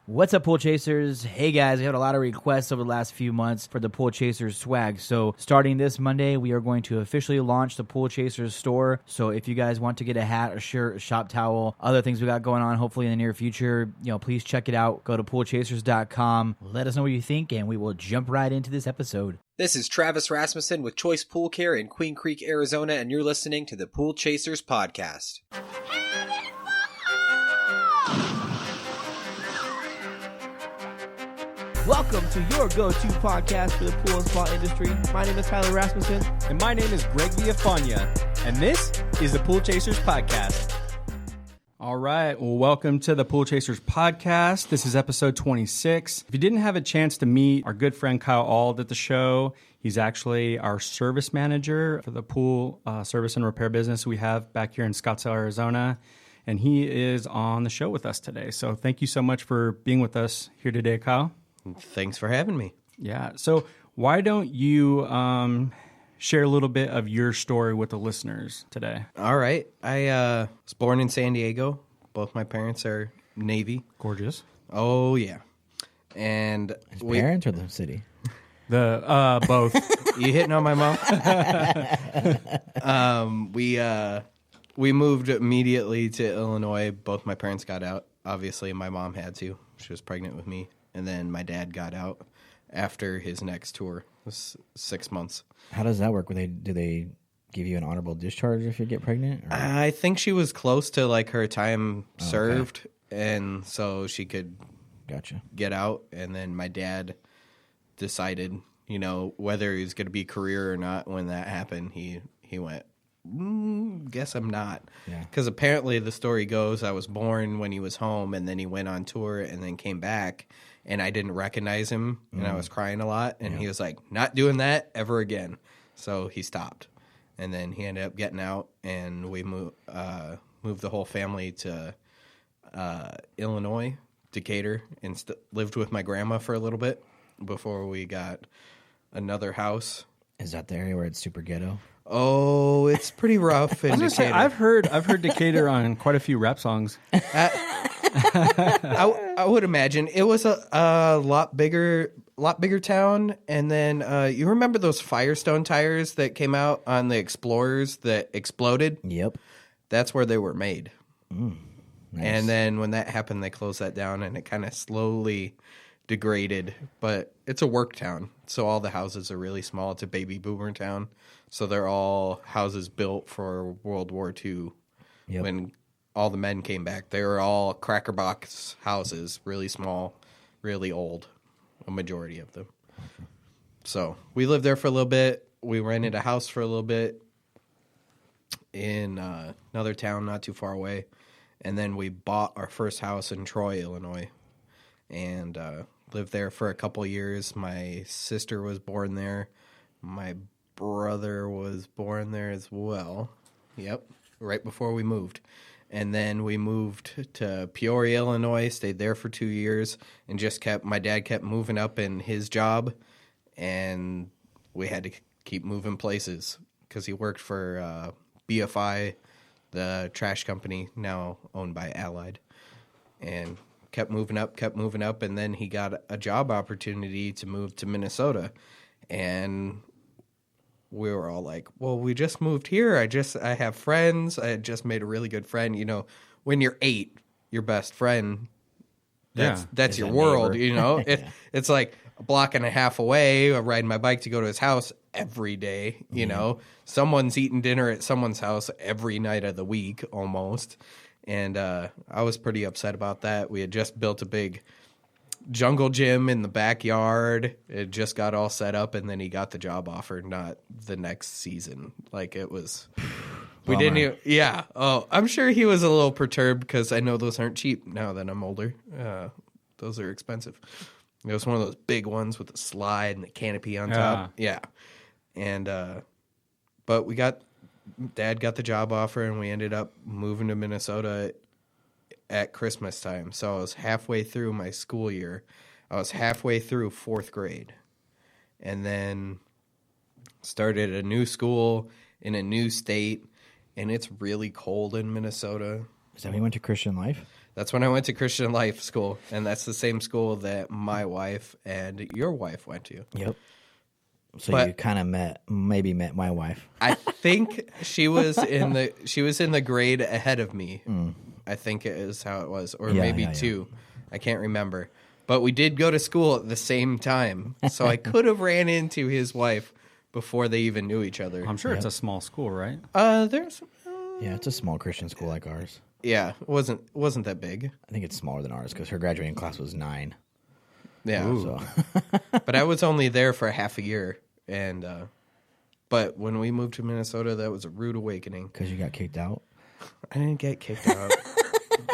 What's up, Pool Chasers? Hey guys, we had a lot of requests over the last few months for the Pool Chasers swag. So starting this Monday, we are going to officially launch the Pool Chasers store. So if you guys want to get a hat, a shirt, a shop towel, other things we got going on, hopefully in the near future, please check it out. Go to poolchasers.com. Let us know what you think, and we will jump right into this episode. This is Travis Rasmussen with Choice Pool Care in Queen Creek, Arizona, and you're listening to the Pool Chasers podcast. Welcome to your go-to podcast for the pool and spa industry. My name is Tyler Rasmussen. And my name is Greg Villafania. And this is the Pool Chasers Podcast. All right. Well, welcome to the Pool Chasers Podcast. This is episode 26. If you didn't have a chance to meet our good friend Kyle Auld at the show, he's actually our service manager for the pool service and repair business we have back here in Scottsdale, Arizona. And he is on the show with us today. So thank you so much for being with us here today, Kyle. Thanks for having me. Yeah. So why don't you share a little bit of your story with the listeners today? All right. I was born in San Diego. Both my parents are Navy. Gorgeous. Oh, yeah. And His parents or the city? The both. You hitting on my mom? We moved immediately to Illinois. Both my parents got out. Obviously, my mom had to. She was pregnant with me. And then my dad got out after his next tour. It was 6 months. How does that work? Do they give you an honorable discharge if you get pregnant? Or? I think she was close to like her time served, and so she could get out. And then my dad decided, whether he was going to be career or not. When that happened, he went, guess I'm not. Because apparently the story goes I was born when he was home, and then he went on tour and then came back. And I didn't recognize him, and I was crying a lot. And he was like, not doing that ever again. So he stopped. And then he ended up getting out, and we moved the whole family to Illinois, Decatur, and lived with my grandma for a little bit before we got another house. Is that the area where it's super ghetto? Oh, it's pretty rough in Decatur. Say, I've heard Decatur on quite a few rap songs. I would imagine it was a lot bigger town. And then you remember those Firestone tires that came out on the Explorers that exploded? Yep. That's where they were made. Nice. And then when that happened, they closed that down, and it kind of slowly degraded. But it's a work town, so all the houses are really small. It's a baby boomer town, so they're all houses built for World War II. Yep. When all the men came back, they were all cracker box houses, really small, really old, a majority of them. So we lived there for a little bit. We rented a house for a little bit in another town not too far away. And then we bought our first house in Troy, Illinois, and lived there for a couple years. My sister was born there. My brother was born there as well. Yep, right before we moved. And then we moved to Peoria, Illinois, stayed there for 2 years, and my dad kept moving up in his job, and we had to keep moving places because he worked for BFI, the trash company now owned by Allied, and kept moving up, and then he got a job opportunity to move to Minnesota, and we were all like, well, we just moved here. I have friends. I had just made a really good friend. When you're 8, your best friend, that's your world, It's like a block and a half away. I ride my bike to go to his house every day, Someone's eating dinner at someone's house every night of the week almost. And I was pretty upset about that. We had just built a big jungle gym in the backyard. It just got all set up, and then he got the job offer not the next season. Like, it was we didn't even, I'm sure he was a little perturbed because I know those aren't cheap now that I'm older. Those are expensive. It was one of those big ones with the slide and the canopy on top. And but Dad got the job offer, and we ended up moving to Minnesota at Christmas time. So I was halfway through my school year. I was halfway through 4th grade. And then started a new school in a new state, and it's really cold in Minnesota. Is that when you went to Christian Life? That's when I went to Christian Life School, and that's the same school that my wife and your wife went to. Yep. So But- you kind of maybe met my wife. I think she was in the grade ahead of me. I think it is how it was, or Yeah, maybe yeah, yeah. 2. I can't remember. But we did go to school at the same time, so I could have ran into his wife before they even knew each other. I'm sure it's a small school, right? There's Yeah, it's a small Christian school like ours. yeah, it wasn't that big. I think it's smaller than ours because her graduating class was 9. Yeah, So but I was only there for half a year, and but when we moved to Minnesota, that was a rude awakening. because you got kicked out. I didn't get kicked out.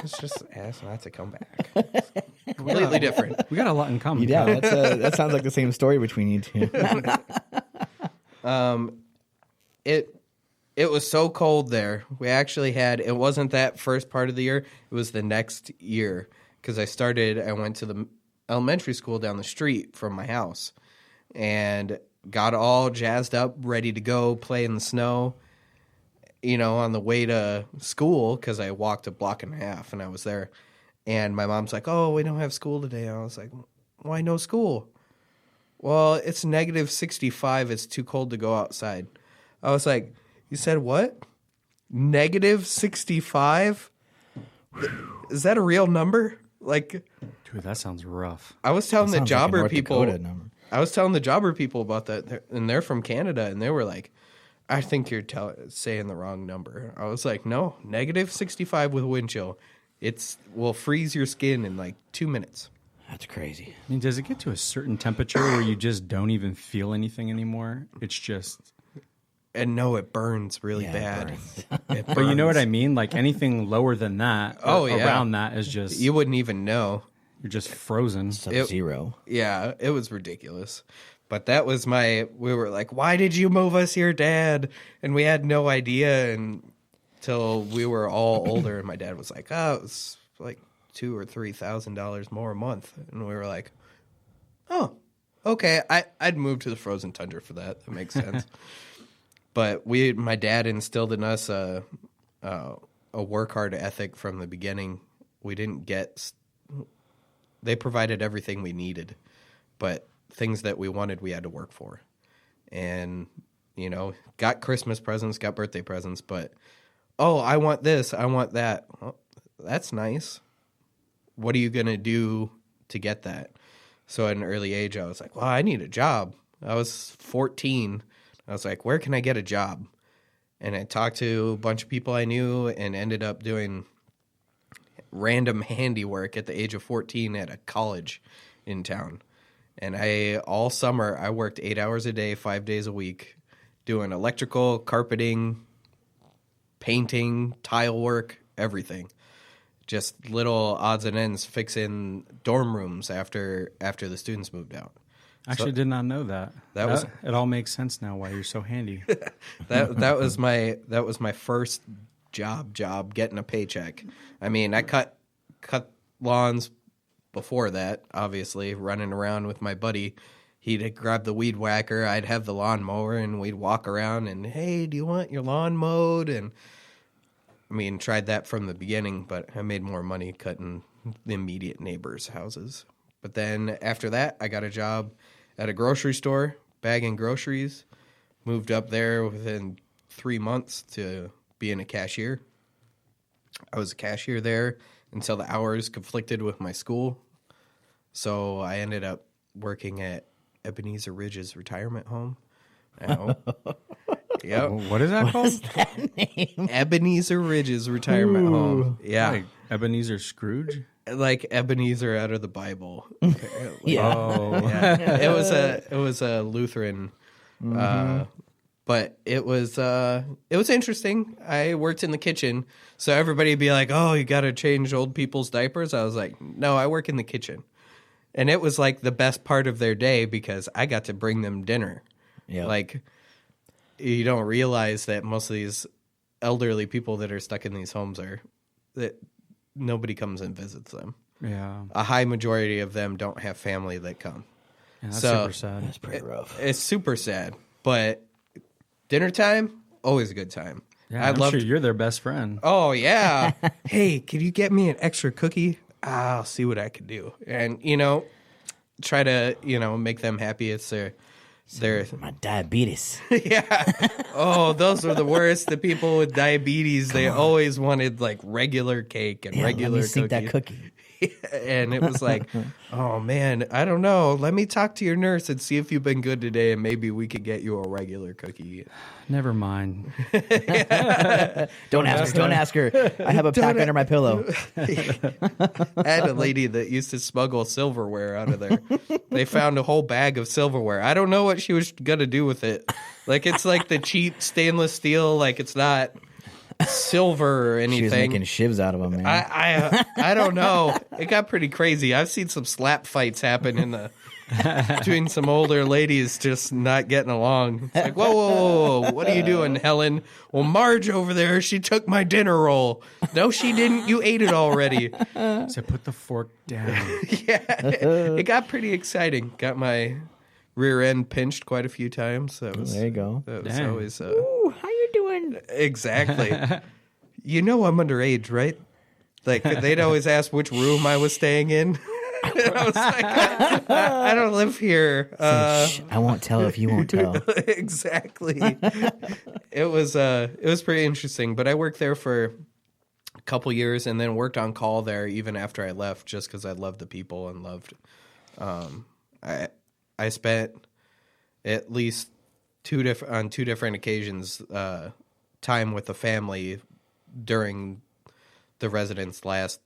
It's just asked not to come back. Completely different. We got a lot in common. Yeah, Kyle. that sounds like the same story between you two. It was so cold there. We actually had, it wasn't that first part of the year, it was the next year. Because I went to the elementary school down the street from my house and got all jazzed up, ready to go play in the snow, on the way to school, because I walked a block and a half and I was there. And my mom's like, "Oh, we don't have school today." And I was like, "Why no school?" "Well, it's negative 65. It's too cold to go outside." I was like, "You said what? Negative 65? Is that a real number?" Like, Dude, that sounds rough. I was telling the Sounds like a jobber North people. Dakota number. I was telling the jobber people about that, and they're from Canada, and they were like, "I think you're saying the wrong number." I was like, "No, negative 65 with wind chill. Will freeze your skin in like 2 minutes." That's crazy. I mean, does it get to a certain temperature where you just don't even feel anything anymore? It's just... And no, it burns really Yeah, it bad. burns. It But you know what I burns. mean? Like anything lower than that, or Oh, yeah. around that is just... You wouldn't even know. You're just frozen. Sub-zero. Yeah, it was ridiculous. But that was we were like, "Why did you move us here, Dad?" And we had no idea until we were all older. And my dad was like, "Oh, it was like $2,000 or $3,000 more a month." And we were like, "Oh, okay." I'd move to the frozen tundra for that. That makes sense. But my dad instilled in us a work hard ethic from the beginning. We didn't get. They provided everything we needed, but things that we wanted, we had to work for. And, got Christmas presents, got birthday presents, but, "Oh, I want this, I want that." Well, that's nice. What are you going to do to get that? So at an early age, I was like, "Well, I need a job." I was 14. I was like, "Where can I get a job?" And I talked to a bunch of people I knew and ended up doing random handiwork at the age of 14 at a college in town. And all summer, I worked 8 hours a day, 5 days a week, doing electrical, carpeting, painting, tile work, everything. Just little odds and ends fixing dorm rooms after the students moved out. Actually, did not know that. That was- It all makes sense now why you're so handy. That was my first job getting a paycheck. I mean, I cut lawns before that, obviously, running around with my buddy. He'd grab the weed whacker, I'd have the lawnmower, and we'd walk around and, "Hey, do you want your lawn mowed?" And I mean, tried that from the beginning, but I made more money cutting the immediate neighbors' houses. But then after that, I got a job at a grocery store, bagging groceries. Moved up there within 3 months to being a cashier. I was a cashier there until the hours conflicted with my school. So I ended up working at Ebenezer Ridge's retirement home. Yep. What is that called? Ebenezer Ridge's retirement home. Yeah. Like Ebenezer Scrooge? Like Ebenezer out of the Bible. Yeah. Oh. Yeah. It was a Lutheran, but it was interesting. I worked in the kitchen, so everybody would be like, "Oh, you got to change old people's diapers." I was like, "No, I work in the kitchen," and it was like the best part of their day because I got to bring them dinner. Yeah. Like, you don't realize that most of these elderly people that are stuck in these homes that nobody comes and visits them. Yeah. A high majority of them don't have family that come. Yeah, that's So- super sad. That's pretty rough. It's super sad, but dinner time, always a good time. Yeah, I'm sure you're their best friend. Oh, yeah. Hey, can you get me an extra cookie? I'll see what I can do. And, try to, make them happy. It's their My diabetes. yeah. Oh, those were the worst. The people with diabetes, they always wanted like regular cake and regular let me sink cookies. that cookie. And it was like, oh man, I don't know. Let me talk to your nurse and see if you've been good today, and maybe we could get you a regular cookie. Never mind. Don't ask her. Don't ask her. I have a pack under my pillow. I had a lady that used to smuggle silverware out of there. They found a whole bag of silverware. I don't know what she was gonna do with it. Like it's like the cheap stainless steel. Like it's not silver or anything. She was making shivs out of them, man. I don't know. It got pretty crazy. I've seen some slap fights happen between some older ladies just not getting along. It's like, whoa, what are you doing, Helen? Well, Marge over there, she took my dinner roll. No, she didn't. You ate it already. So put the fork down. Yeah, it got pretty exciting. Got my rear end pinched quite a few times. That was, there you go. That was Dang. always Ooh, how you doing? exactly. I'm underage, right? Like they'd always ask which room I was staying in. And I was like, I don't live here. Shh, I won't tell if you won't tell. Exactly. It was pretty interesting, but I worked there for a couple years and then worked on call there even after I left, just because I loved the people and loved. I spent at least on two different occasions time with the family during the residents' last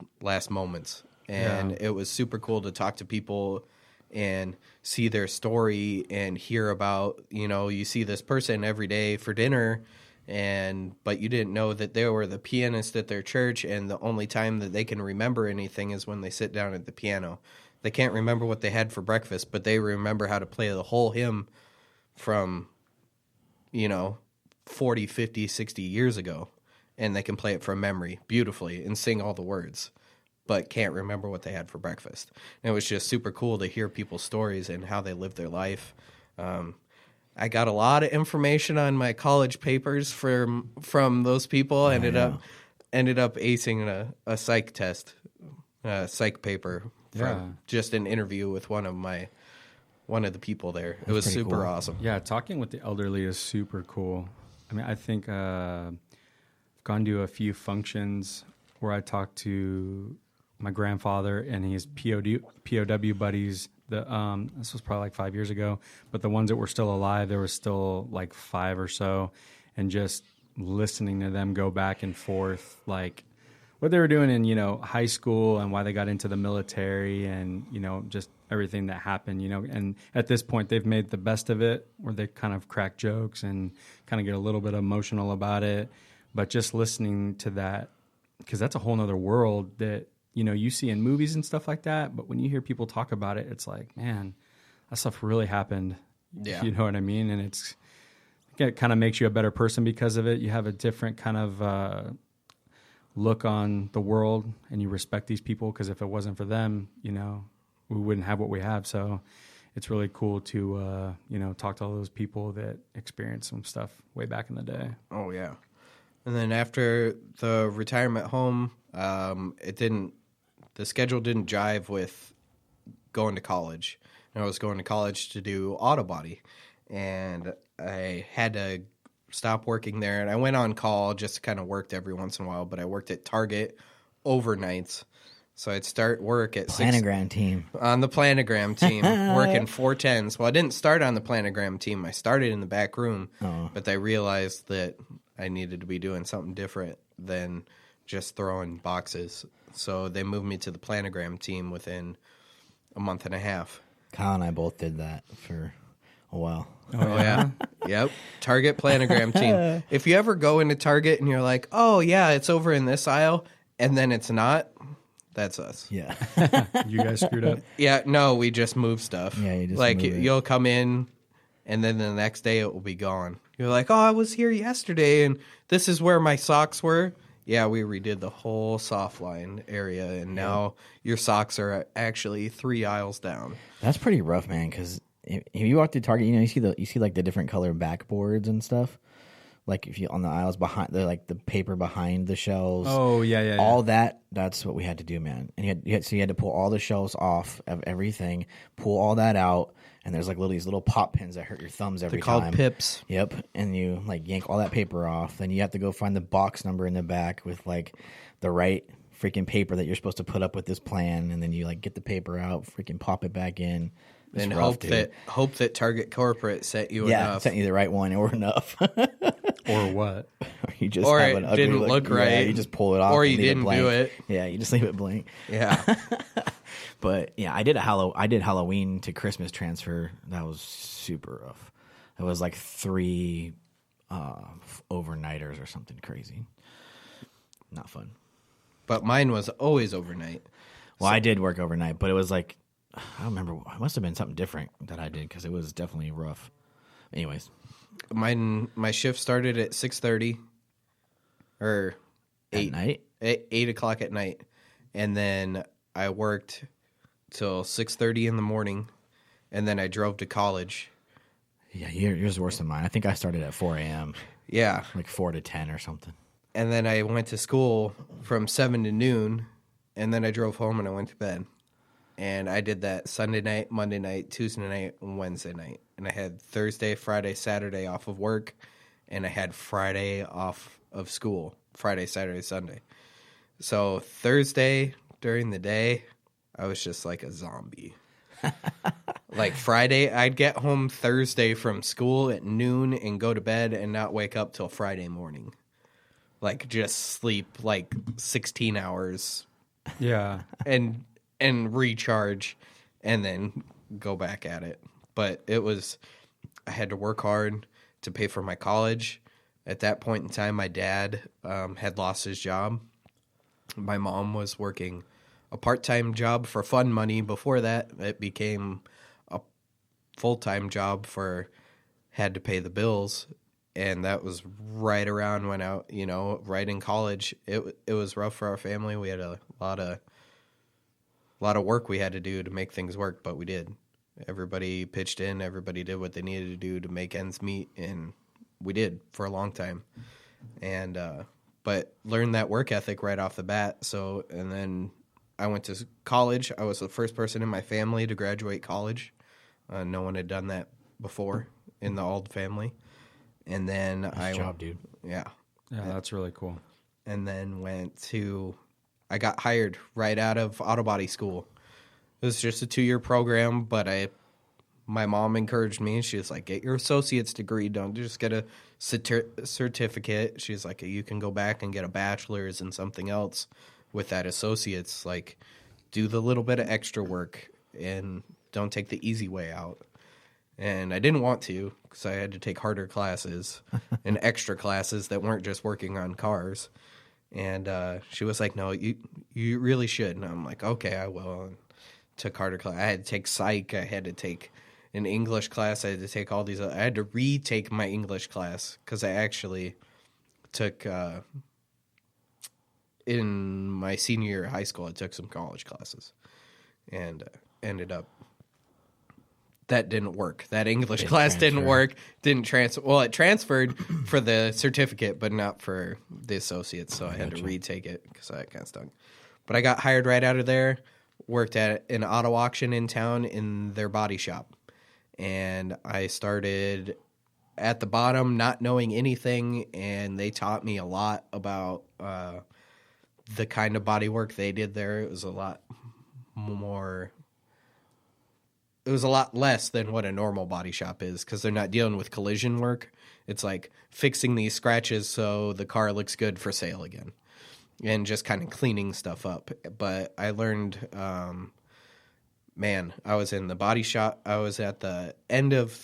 moments. And it was super cool to talk to people and see their story and hear about, you see this person every day for dinner, but you didn't know that they were the pianist at their church, and the only time that they can remember anything is when they sit down at the piano. They can't remember what they had for breakfast, but they remember how to play the whole hymn from, 40, 50, 60 years ago, and they can play it from memory beautifully and sing all the words, but can't remember what they had for breakfast. And it was just super cool to hear people's stories and how they lived their life. I got a lot of information on my college papers from those people. Ended up acing a psych test, psych paper from just an interview with one of the people there. It was super cool. awesome. Yeah, talking with the elderly is super cool. I mean, I think I've gone to a few functions where I talked to my grandfather and his POW buddies. This was probably like 5 years ago, but the ones that were still alive, there was still like 5 or so, and just listening to them go back and forth, like what they were doing in, high school and why they got into the military and, just everything that happened, and at this point they've made the best of it where they kind of crack jokes and kind of get a little bit emotional about it. But just listening to that, because that's a whole nother world that, you see in movies and stuff like that. But when you hear people talk about it, it's like, man, that stuff really happened. Yeah. You know what I mean? And it kind of makes you a better person because of it. You have a different kind of look on the world, and you respect these people, because if it wasn't for them, we wouldn't have what we have. So it's really cool to, talk to all those people that experienced some stuff way back in the day. Oh, yeah. And then after the retirement home, the schedule didn't jive with going to college. And I was going to college to do auto body, and I had to stop working there. And I went on call, just kind of worked every once in a while, but I worked at Target overnights. So I'd start work at Planogram team. On the planogram team, working 410s. Well, I didn't start on the planogram team. I started in the back room, but I realized that I needed to be doing something different than just throwing boxes. So they moved me to the planogram team within a month and a half. Kyle and I both did that for a while. Oh, yeah? Yep. Target planogram team. If you ever go into Target and you're like, oh, yeah, it's over in this aisle, and then it's not, that's us. Yeah. You guys screwed up. Yeah, no, we just move stuff. Yeah, you just like move it. You'll come in, and then the next day it will be gone. You're like, oh, I was here yesterday, and this is where my socks were. Yeah, we redid the whole soft line area, and now your socks are actually 3 aisles down. That's pretty rough, man, because if you walk through Target, you see like the different color backboards and stuff. like if you on the aisles behind the paper behind the shelves. Oh yeah. All that's what we had to do, man. And you had to pull all the shelves off of everything, pull all that out, and there's like these little pop pins that hurt your thumbs every They're called time. pips. Yep. And you like yank all that paper off. Then you have to go find the box number in the back with like the right freaking paper that you're supposed to put up with this plan. And then you like get the paper out, freaking pop it back in. It's And rough, dude. hope that Target Corporate sent you enough. Sent you the right one or enough. Or what? You just Or have it an ugly didn't look Yeah, right. you just pull it off. Or and you leave didn't blank. do it. Yeah, you just leave it blank. Yeah. But yeah, I did Halloween to Christmas transfer. That was super rough. It was like 3 overnighters or something crazy. Not fun. But mine was always overnight. Well, I did work overnight, but it was like I don't remember. It must have been something different that I did because it was definitely rough. Anyways, My shift started at 6:30 or at night. 8 o'clock at night, and then I worked till 6:30 in the morning, and then I drove to college. Yeah, yours worse than mine. I think I started at 4 a.m. Yeah, like 4 to 10 or something. and then I went to school from 7 to noon, and then I drove home and I went to bed. And I did that Sunday night, Monday night, Tuesday night, and Wednesday night. And I had Thursday, Friday, Saturday off of work, and I had Friday off of school. Friday, Saturday, Sunday. So Thursday during the day, I was just like a zombie. Like Friday, I'd get home Thursday from school at noon and go to bed and not wake up till Friday morning. Like just sleep like 16 hours Yeah. and recharge and then go back at it. But I had to work hard to pay for my college. At that point in time, my dad had lost his job. My mom was working a part-time job for fun money. Before that, it became a full-time job had to pay the bills. And that was right around when right in college. It was rough for our family. We had a lot of work we had to do to make things work, but we did. Everybody pitched in. Everybody did what they needed to do to make ends meet, and we did for a long time. And but learned that work ethic right off the bat. So, and then I went to college. I was the first person in my family to graduate college. No one had done that before in the Auld family. And then Nice job, dude. Yeah. Yeah, that's really cool. And then I got hired right out of auto body school. It was just a 2-year program, but my mom encouraged me. She was like, get your associate's degree. Don't just get a certificate. She's like, you can go back and get a bachelor's in something else with that associate's. Like, do the little bit of extra work and don't take the easy way out. And I didn't want to because I had to take harder classes and extra classes that weren't just working on cars. And she was like, no, you really should. And I'm like, okay, I will. And took harder class. I had to take psych. I had to take an English class. I had to take all these. I had to retake my English class because I actually took, in my senior year of high school, I took some college classes and ended up. That didn't work. That English class didn't work. Didn't transfer. Well, it transferred for the certificate, but not for the associates. So I had to retake it because I kind of stunk. But I got hired right out of there. Worked at an auto auction in town in their body shop. And I started at the bottom, not knowing anything. And they taught me a lot about the kind of body work they did there. It was a lot more... It was a lot less than what a normal body shop is because they're not dealing with collision work. It's like fixing these scratches so the car looks good for sale again and just kind of cleaning stuff up. But I learned, I was in the body shop. I was at the end of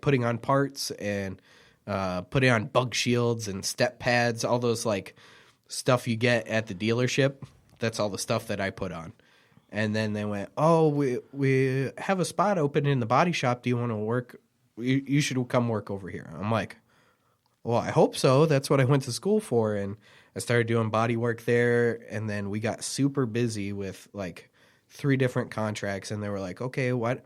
putting on parts and putting on bug shields and step pads, all those stuff you get at the dealership. That's all the stuff that I put on. And then they went, oh, we have a spot open in the body shop. Do you want to work? You should come work over here. I'm like, well, I hope so. That's what I went to school for. And I started doing body work there. And then we got super busy with 3 different contracts. And they were like, okay, why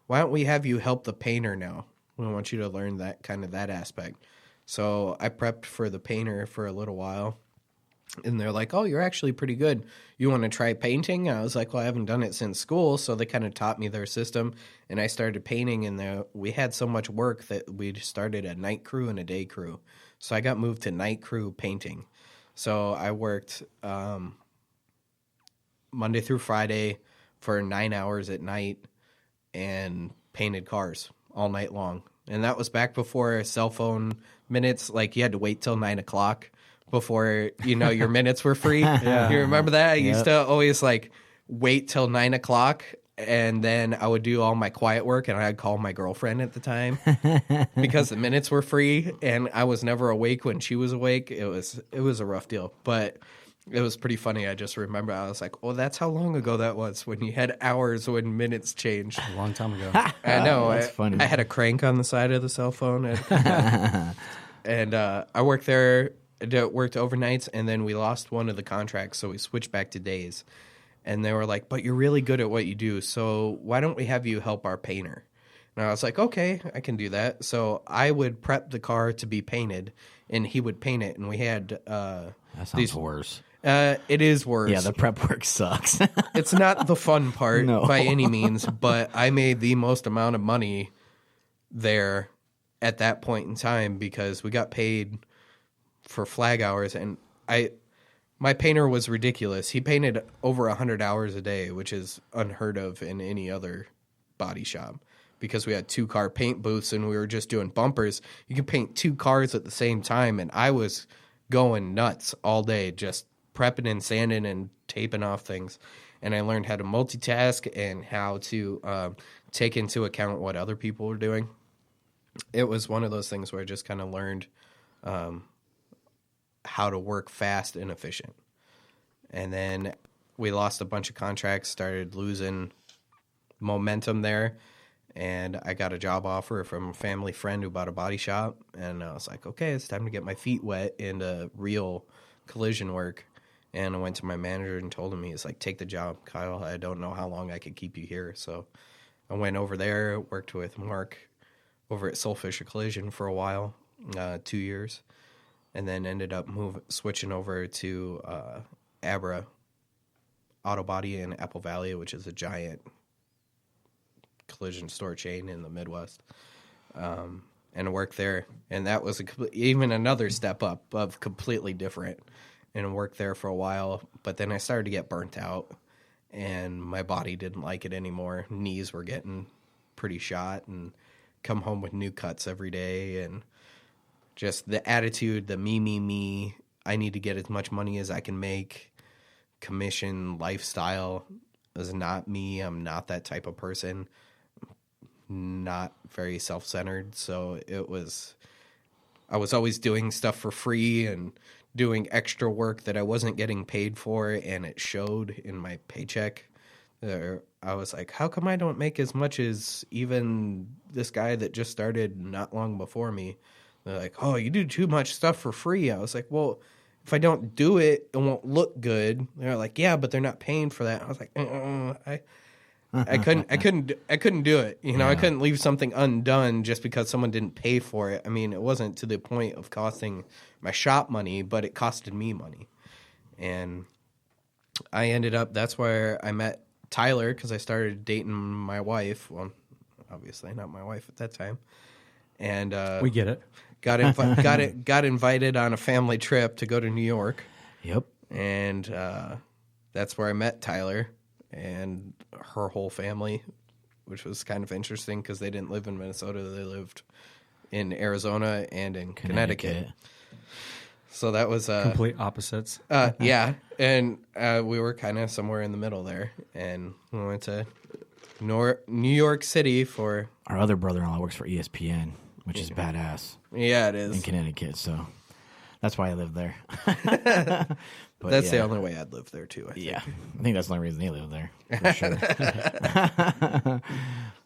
don't we have you help the painter now? We want you to learn that aspect. So I prepped for the painter for a little while. And they're like, oh, you're actually pretty good. You want to try painting? I was like, well, I haven't done it since school. So they kind of taught me their system. And I started painting. And we had so much work that we started a night crew and a day crew. So I got moved to night crew painting. So I worked Monday through Friday for 9 hours at night and painted cars all night long. And that was back before cell phone minutes. Like, you had to wait till 9 o'clock before, your minutes were free. Yeah. You remember that? I used to always, wait till 9 o'clock, and then I would do all my quiet work, and I'd call my girlfriend at the time because the minutes were free, and I was never awake when she was awake. It was a rough deal, but it was pretty funny. I just remember I was like, well, that's how long ago that was, when you had hours when minutes changed. A long time ago. I know. That's funny. I had a crank on the side of the cell phone. And I worked there, worked overnights, and then we lost one of the contracts, so we switched back to days. And they were like, but you're really good at what you do, so why don't we have you help our painter? And I was like, okay, I can do that. So I would prep the car to be painted, and he would paint it. And we had That sounds worse. It is worse. Yeah, the prep work sucks. It's not the fun part No. by any means, but I made the most amount of money there at that point in time because we got paid for flag hours, and my painter was ridiculous. He painted over 100 hours a day, which is unheard of in any other body shop because we had 2-car paint booths and we were just doing bumpers. You could paint 2 cars at the same time, and I was going nuts all day just prepping and sanding and taping off things. And I learned how to multitask and how to take into account what other people were doing. It was one of those things where I just kind of learned how to work fast and efficient. And then we lost a bunch of contracts, started losing momentum there. And I got a job offer from a family friend who bought a body shop. And I was like, okay, it's time to get my feet wet into real collision work. And I went to my manager and told him, he's like, take the job, Kyle. I don't know how long I could keep you here. So I went over there, worked with Mark over at Soulfisher Collision for a while, 2 years. And then ended up switching over to Abra Auto Body in Apple Valley, which is a giant collision store chain in the Midwest, and worked there. And that was even another step up of completely different, and worked there for a while. But then I started to get burnt out, and my body didn't like it anymore. Knees were getting pretty shot, and come home with new cuts every day, and just the attitude, the me, I need to get as much money as I can make. Commission lifestyle is not me. I'm not that type of person. Not very self-centered. So I was always doing stuff for free and doing extra work that I wasn't getting paid for, and it showed in my paycheck. I was like, how come I don't make as much as even this guy that just started not long before me? They're like, oh, you do too much stuff for free. I was like, well, if I don't do it, it won't look good. They're like, yeah, but they're not paying for that. I was like, I couldn't do it. I couldn't leave something undone just because someone didn't pay for it. I mean, it wasn't to the point of costing my shop money, but it costed me money. And I ended up, that's where I met Tyler, because I started dating my wife. Well, obviously not my wife at that time. And we get it. Got invited on a family trip to go to New York. Yep. And that's where I met Tyler and her whole family, which was kind of interesting because they didn't live in Minnesota. They lived in Arizona and in Connecticut. So that was complete opposites. Yeah. And we were kind of somewhere in the middle there. And we went to New York City for... Our other brother-in-law works for ESPN, which is badass. Yeah, it is. In Connecticut, so that's why I live there. But that's the only way I'd live there, too, I think. Yeah, I think that's the only reason he lived there, for sure.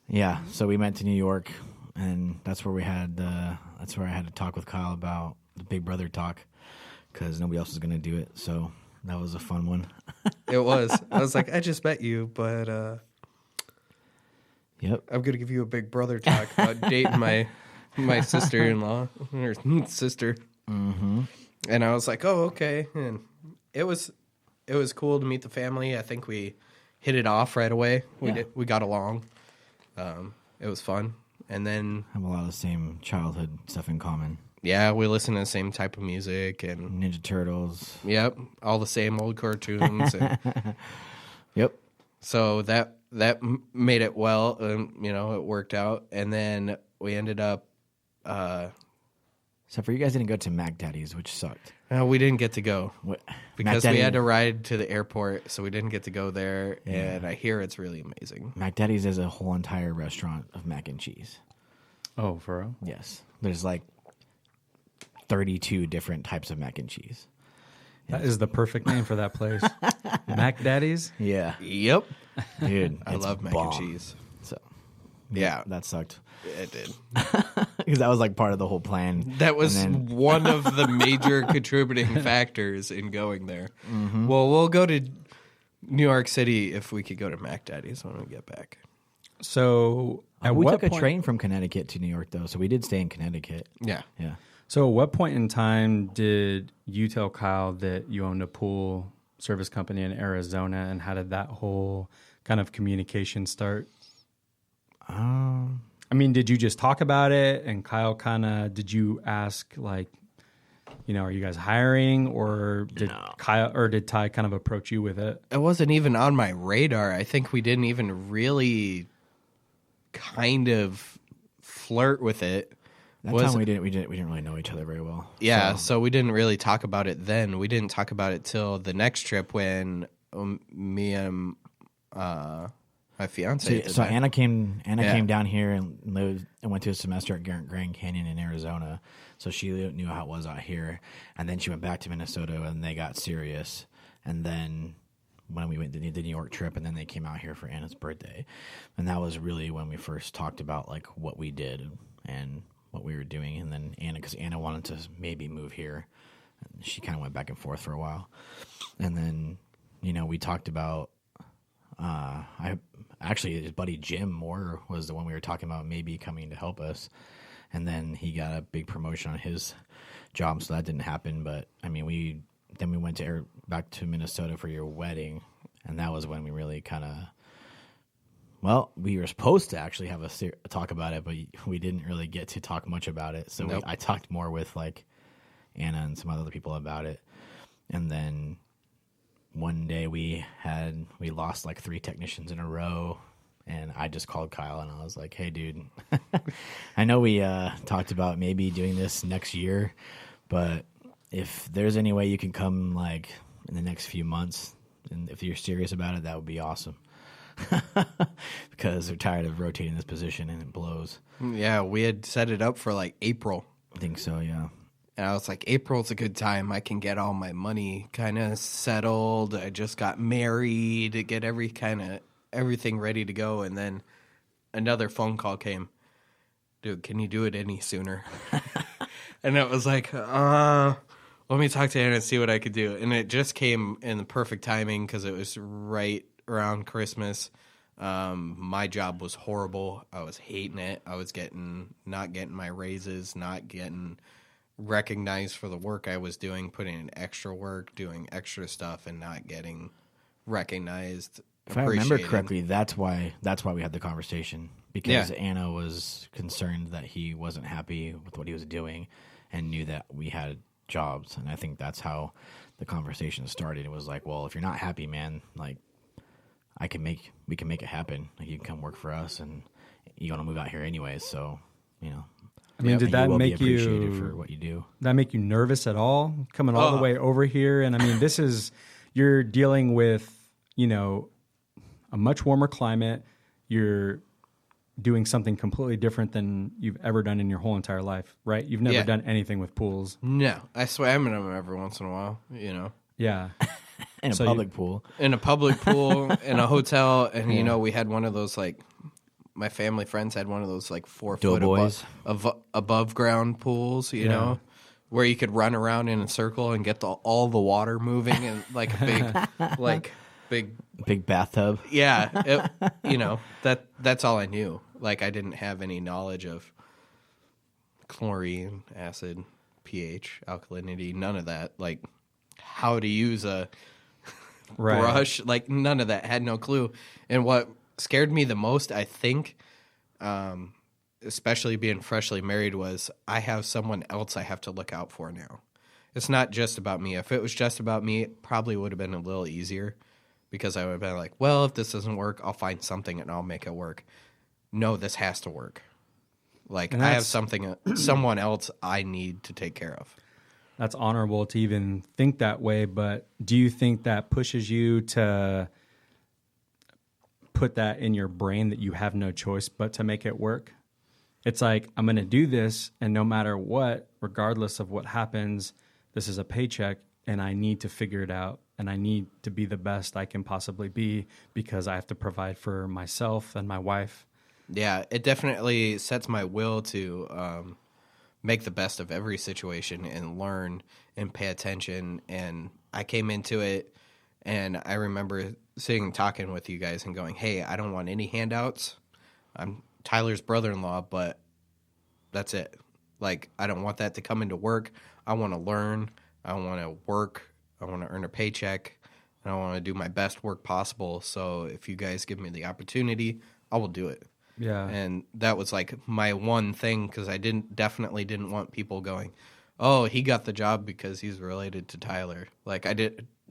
Yeah, so we went to New York, and that's where I had to talk with Kyle about the Big Brother talk, because nobody else was going to do it, so that was a fun one. It was. I was like, I just met you, but... Yep. I'm gonna give you a big brother talk about dating my sister-in-law or sister. Mm-hmm. And I was like, oh, okay. And it was cool to meet the family. I think we hit it off right away. We got along. It was fun. And then Have a lot of the same childhood stuff in common. yeah, we listen to the same type of music and Ninja Turtles. yep, all the same old cartoons. And Yep. so that made it well. It worked out. And then we ended up. Except for you guys didn't go to Mac Daddy's, which sucked. We didn't get to go What? because Mac we Daddy- had to ride to the airport, so we didn't get to go there. And I hear it's really amazing. Mac Daddy's is a whole entire restaurant of mac and cheese. Oh, for real? Yes. There's like 32 different types of mac and cheese. That is the perfect name for that place. Mac Daddy's? Yeah. Yep, Dude, I it's love mac bomb. and cheese. So Yeah, that sucked. it did. Because that was like part of the whole plan. That was And then- one of the major contributing factors in going there. Well, we'll go to New York City if we could go to Mac Daddy's when we get back. So at we what took a point, train from Connecticut to New York, though, so we did stay in Connecticut. Yeah. Yeah. So at what point in time did you tell Kyle that you owned a pool service company in Arizona, and how did that whole kind of communication start? I mean, did you just talk about it, and Kyle did you ask, like, are you guys hiring, or did Ty kind of approach you with it? It wasn't even on my radar. I think we didn't even really kind of flirt with it. That time we didn't really know each other very well. Yeah, so we didn't really talk about it then. We didn't talk about it till the next trip when me and my fiance. So Anna came down here and lived and went to a semester at Grand Canyon in Arizona. So she knew how it was out here, and then she went back to Minnesota and they got serious. And then when we went to the New York trip, and then they came out here for Anna's birthday, and that was really when we first talked about like what we did and what we were doing. And then because Anna wanted to maybe move here, and she kind of went back and forth for a while, and then we talked about. His buddy Jim Moore was the one we were talking about maybe coming to help us, and then he got a big promotion on his job, so that didn't happen. But I mean, we went back to Minnesota for your wedding, and that was when we really kind of. Well, we were supposed to actually have a talk about it, but we didn't really get to talk much about it. So Nope. I talked more with like Anna and some other people about it, and then. One day we lost like 3 technicians in a row, and I just called Kyle and I was like, "Hey, dude, I know we talked about maybe doing this next year, but if there's any way you can come like in the next few months, and if you're serious about it, that would be awesome." Because we're tired of rotating this position and it blows. Yeah, we had set it up for like April. I think so, yeah. And I was like, April's a good time. I can get all my money kind of settled. I just got married to get everything ready to go. And then another phone call came. Dude, can you do it any sooner? And it was like, let me talk to Anna and see what I could do. And it just came in the perfect timing because it was right around Christmas. My job was horrible. I was hating it. I was not getting my raises, not getting recognized for the work I was doing, putting in extra work, doing extra stuff, and not getting recognized. If I remember appreciated. correctly, that's why we had the conversation, because Anna was concerned that he wasn't happy with what he was doing and knew that we had jobs, and I think that's how the conversation started. It was like, well, if you're not happy, man, like we can make it happen. Like you can come work for us, and you want to move out here anyways, so I mean, did that will be make appreciated you for what you do? that make you nervous at all coming all the way over here? And I mean, you're dealing with, a much warmer climate. You're doing something completely different than you've ever done in your whole entire life, right? You've never done anything with pools. No, I swear I'm in them every once in a while, Yeah. In a So public pool. in a public pool, in a hotel, and we had one of those like. My family friends had one of those like 4 foot Doughboys. above ground pools, you know, where you could run around in a circle and get all the water moving and like a big big bathtub. Yeah, that's all I knew. Like, I didn't have any knowledge of chlorine, acid, pH, alkalinity, none of that. Like, how to use a brush, like, none of that. Had no clue. And what scared me the most, I think, especially being freshly married, was I have someone else I have to look out for now. It's not just about me. If it was just about me, it probably would have been a little easier, because I would have been like, well, if this doesn't work, I'll find something and I'll make it work. No, this has to work. Like, I have someone else I need to take care of. That's honorable to even think that way, but do you think that pushes you to put that in your brain that you have no choice but to make it work? It's like, I'm going to do this, and no matter what, regardless of what happens, this is a paycheck, and I need to figure it out, and I need to be the best I can possibly be, because I have to provide for myself and my wife. Yeah, it definitely sets my will to make the best of every situation and learn and pay attention. And I came into it, and I remember sitting and talking with you guys and going, hey, I don't want any handouts. I'm Tyler's brother-in-law, but that's it. Like, I don't want that to come into work. I want to learn. I want to work. I want to earn a paycheck. And I want to do my best work possible. So if you guys give me the opportunity, I will do it. Yeah. And that was like my one thing, because I definitely didn't want people going, oh, he got the job because he's related to Tyler. Like,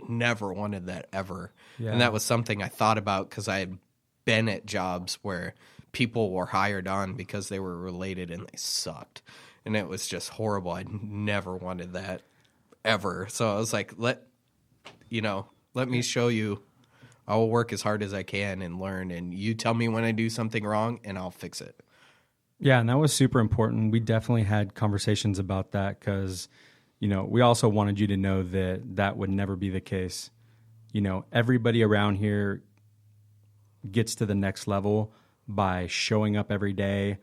never wanted that ever. Yeah. And that was something I thought about, because I had been at jobs where people were hired on because they were related and they sucked. And it was just horrible. I never wanted that ever. So I was like, let me show you. I will work as hard as I can and learn, and you tell me when I do something wrong, and I'll fix it. Yeah, and that was super important. We definitely had conversations about that, because, we also wanted you to know that that would never be the case. Everybody around here gets to the next level by showing up every day,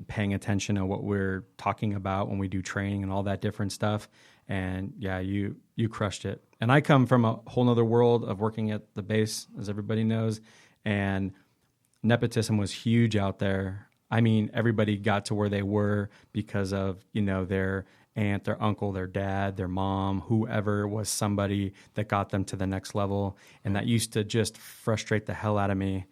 paying attention to what we're talking about when we do training and all that different stuff. And yeah, you crushed it. And I come from a whole nother world of working at the base, as everybody knows, and nepotism was huge out there. I mean, everybody got to where they were because of, their aunt, their uncle, their dad, their mom, whoever was somebody that got them to the next level. And that used to just frustrate the hell out of me,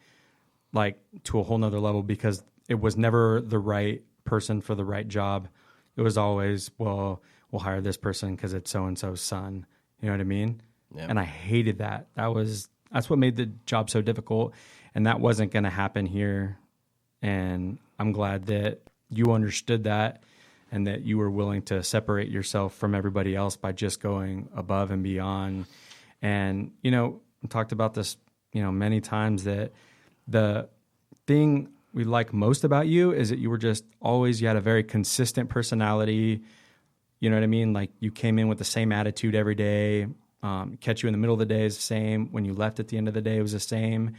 like, to a whole nother level, because it was never the right person for the right job. It was always, well, we'll hire this person because it's so-and-so's son. You know what I mean? Yeah. And I hated that. That's what made the job so difficult. And that wasn't going to happen here. And I'm glad that you understood that, and that you were willing to separate yourself from everybody else by just going above and beyond. And, we talked about this, many times, that the thing we like most about you is that you had a very consistent personality. You know what I mean? Like, you came in with the same attitude every day. Catch you in the middle of the day is the same. When you left at the end of the day, it was the same.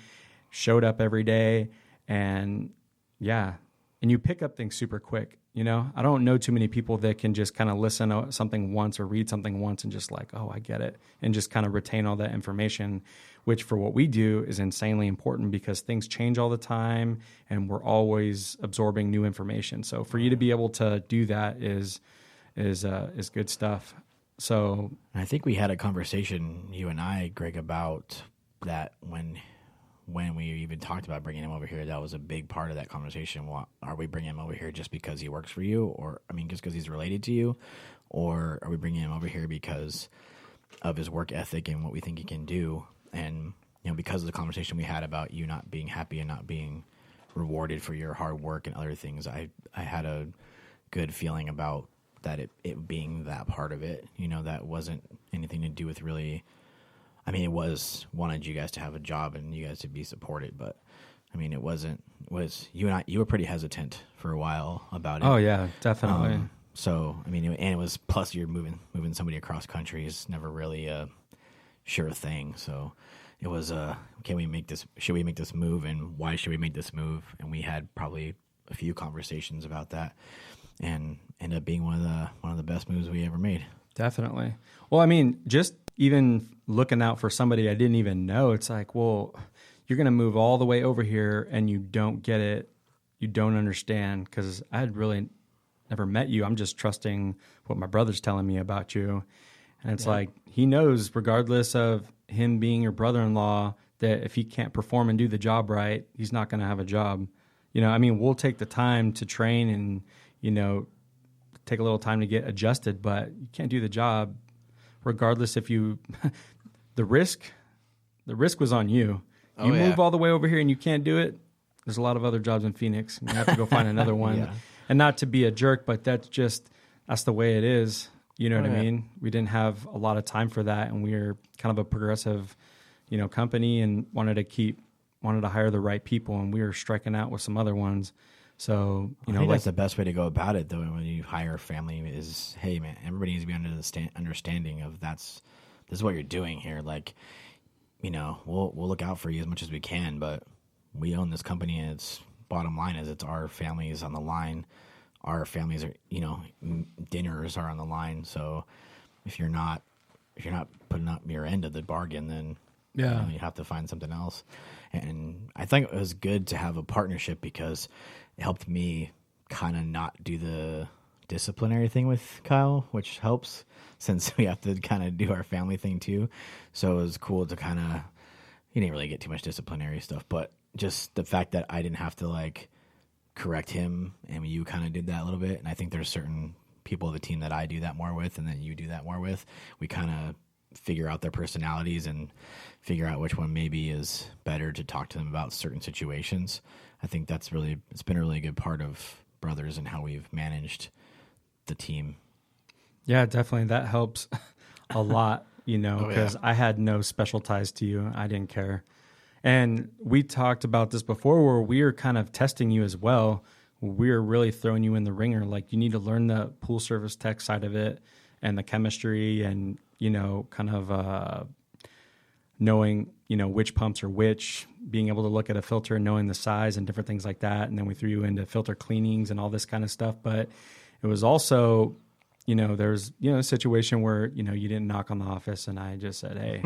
Showed up every day. And yeah. And you pick up things super quick. I don't know too many people that can just kind of listen to something once or read something once and just like, oh, I get it. And just kind of retain all that information, which for what we do is insanely important, because things change all the time and we're always absorbing new information. So for you to be able to do that is good stuff. So I think we had a conversation, you and I, Greg, about that when we even talked about bringing him over here. That was a big part of that conversation. Are we bringing him over here just because he works for you, or just because he's related to you, or are we bringing him over here because of his work ethic and what we think he can do? And because of the conversation we had about you not being happy and not being rewarded for your hard work and other things, I had a good feeling about that it being that part of it, that wasn't anything to do with really, it wanted you guys to have a job and you guys to be supported, but it you were pretty hesitant for a while about it. Oh yeah, definitely. And it was, plus you're moving somebody across country is never really a sure thing. So it was, should we make this move, and why should we make this move? And we had probably a few conversations about that, and ended up being one of the best moves we ever made. Definitely. Well, just even looking out for somebody I didn't even know, it's like, well, you're going to move all the way over here and you don't get it. You don't understand, because I had really never met you. I'm just trusting what my brother's telling me about you. And it's like, he knows, regardless of him being your brother-in-law, that if he can't perform and do the job right, he's not going to have a job. You know, I mean, we'll take the time to train and, you know, take a little time to get adjusted, but you can't do the job regardless if you, the risk was on you. You move all the way over here and you can't do it. There's a lot of other jobs in Phoenix. You have to go find another one. Yeah. And not to be a jerk, but that's the way it is. You know what I mean? We didn't have a lot of time for that, and we were kind of a progressive, you know, company, and wanted to hire the right people, and we were striking out with some other ones. So, you know, I think that's the best way to go about it, though. When you hire a family, is, hey, man, everybody needs to be under the understanding of this is what you're doing here. Like, you know, we'll look out for you as much as we can, but we own this company, and its bottom line is it's our families on the line. Our families are, you know, dinners are on the line. So if you're not putting up your end of the bargain, then you know, you have to find something else. And I think it was good to have a partnership, because it helped me kind of not do the disciplinary thing with Kyle, which helps since we have to kind of do our family thing too. So it was cool to kind of, he didn't really get too much disciplinary stuff, but just the fact that I didn't have to like correct him, and you kind of did that a little bit. And I think there's certain people of the team that I do that more with, and then you do that more with. We kind of figure out their personalities and figure out which one maybe is better to talk to them about certain situations. I think it's been a really good part of Brothers and how we've managed the team. Yeah, definitely. That helps a lot, you know, because I had no special ties to you. I didn't care. And we talked about this before, where we were kind of testing you as well. We were really throwing you in the ringer. Like, you need to learn the pool service tech side of it and the chemistry, and, you know, kind of knowing, you know, which pumps are which, being able to look at a filter and knowing the size and different things like that. And then we threw you into filter cleanings and all this kind of stuff. But it was also, you know, there's, you know, a situation where, you know, you didn't knock on the office, and I just said, hey,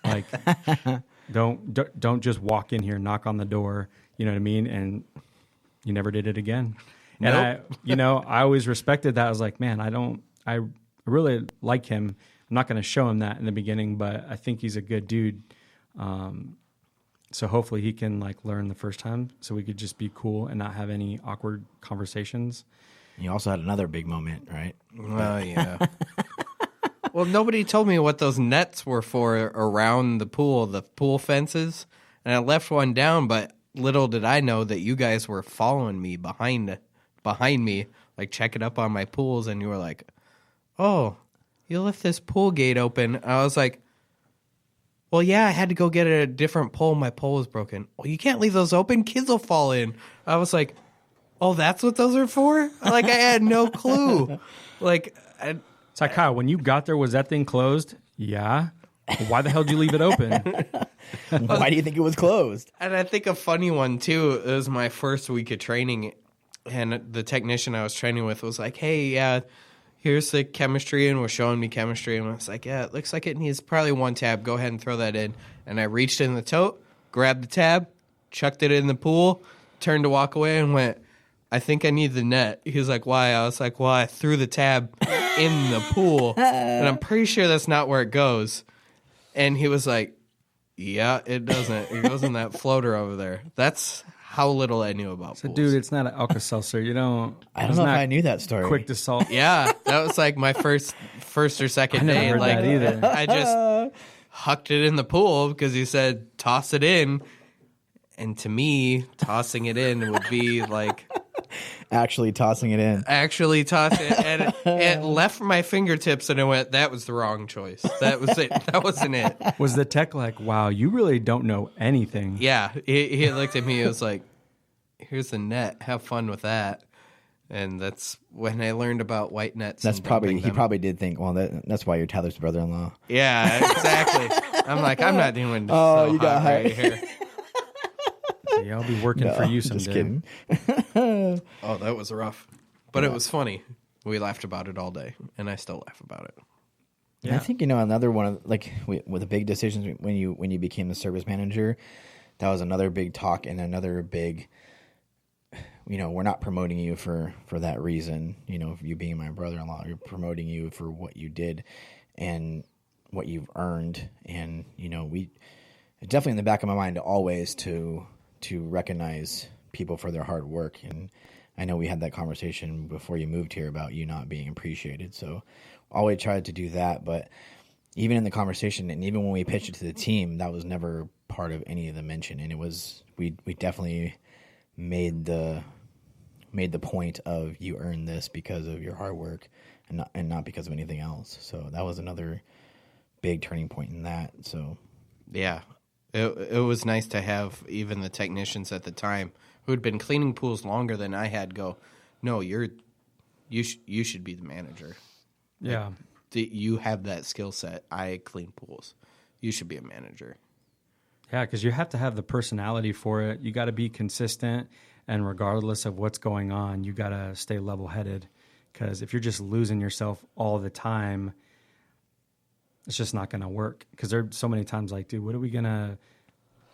like, don't just walk in here, knock on the door, you know what I mean? And you never did it again. And I always respected that. I was like, man, I really like him. I'm not going to show him that in the beginning, but I think he's a good dude. So hopefully he can like learn the first time, so we could just be cool and not have any awkward conversations. You also had another big moment, right? Oh, yeah. Well, nobody told me what those nets were for around the pool fences. And I left one down, but little did I know that you guys were following me behind me, like checking up on my pools. And you were like, oh, you left this pool gate open. I was like, well, yeah, I had to go get a different pole. My pole was broken. Well, you can't leave those open. Kids will fall in. I was like, oh, that's what those are for? Like, I had no clue. Like, it's like, Kyle, when you got there, was that thing closed? Yeah. Well, why the hell did you leave it open? Why do you think it was closed? And I think a funny one, too, it was my first week of training, and the technician I was training with was like, hey, yeah, here's the chemistry, and was showing me chemistry, and I was like, yeah, it looks like it needs probably one tab. Go ahead and throw that in. And I reached in the tote, grabbed the tab, chucked it in the pool, turned to walk away, and went, I think I need the net. He was like, why? I was like, well, I threw the tab in the pool, and I'm pretty sure that's not where it goes. And he was like, yeah, it doesn't. It goes in that floater over there. That's how little I knew about pools. Dude, it's not an Alka-Seltzer. You don't. I don't know if I knew that story. Quick to solve. Yeah, that was like my first or second day. Heard like that either. I just hucked it in the pool because he said toss it in, and to me, tossing it in would be like actually tossing it in. Actually tossing it, and it left my fingertips, and I went, that was the wrong choice. That was it. That wasn't it. Was the tech like, wow, you really don't know anything? Yeah, he looked at me. He was like, here's the net. Have fun with that. And that's when I learned about white nets. That's probably he probably did think, well, that's why you're Tyler's brother-in-law. Yeah, exactly. I'm like, I'm not doing. Oh, so you got hot right here. Yeah, I'll be working for you someday. Just kidding. Oh, that was rough, but it was funny. We laughed about it all day, and I still laugh about it. And I think, another one of with the big decisions when you became the service manager, that was another big talk and another big, we're not promoting you for that reason. You being my brother-in-law, you're promoting you for what you did and what you've earned. And, we definitely in the back of my mind always to recognize people for their hard work. And I know we had that conversation before you moved here about you not being appreciated. So always tried to do that. But even in the conversation and even when we pitched it to the team, that was never part of any of the mention. And it was, we definitely made the point of you earned this because of your hard work and not because of anything else. So that was another big turning point in that. So yeah, it was nice to have even the technicians at the time who had been cleaning pools longer than I had go, no, you should be the manager. Yeah. You have that skill set. I clean pools. You should be a manager. Yeah, because you have to have the personality for it. You got to be consistent, and regardless of what's going on, you got to stay level-headed. Because if you're just losing yourself all the time, it's just not going to work. Because there are so many times like, dude, what are we going to...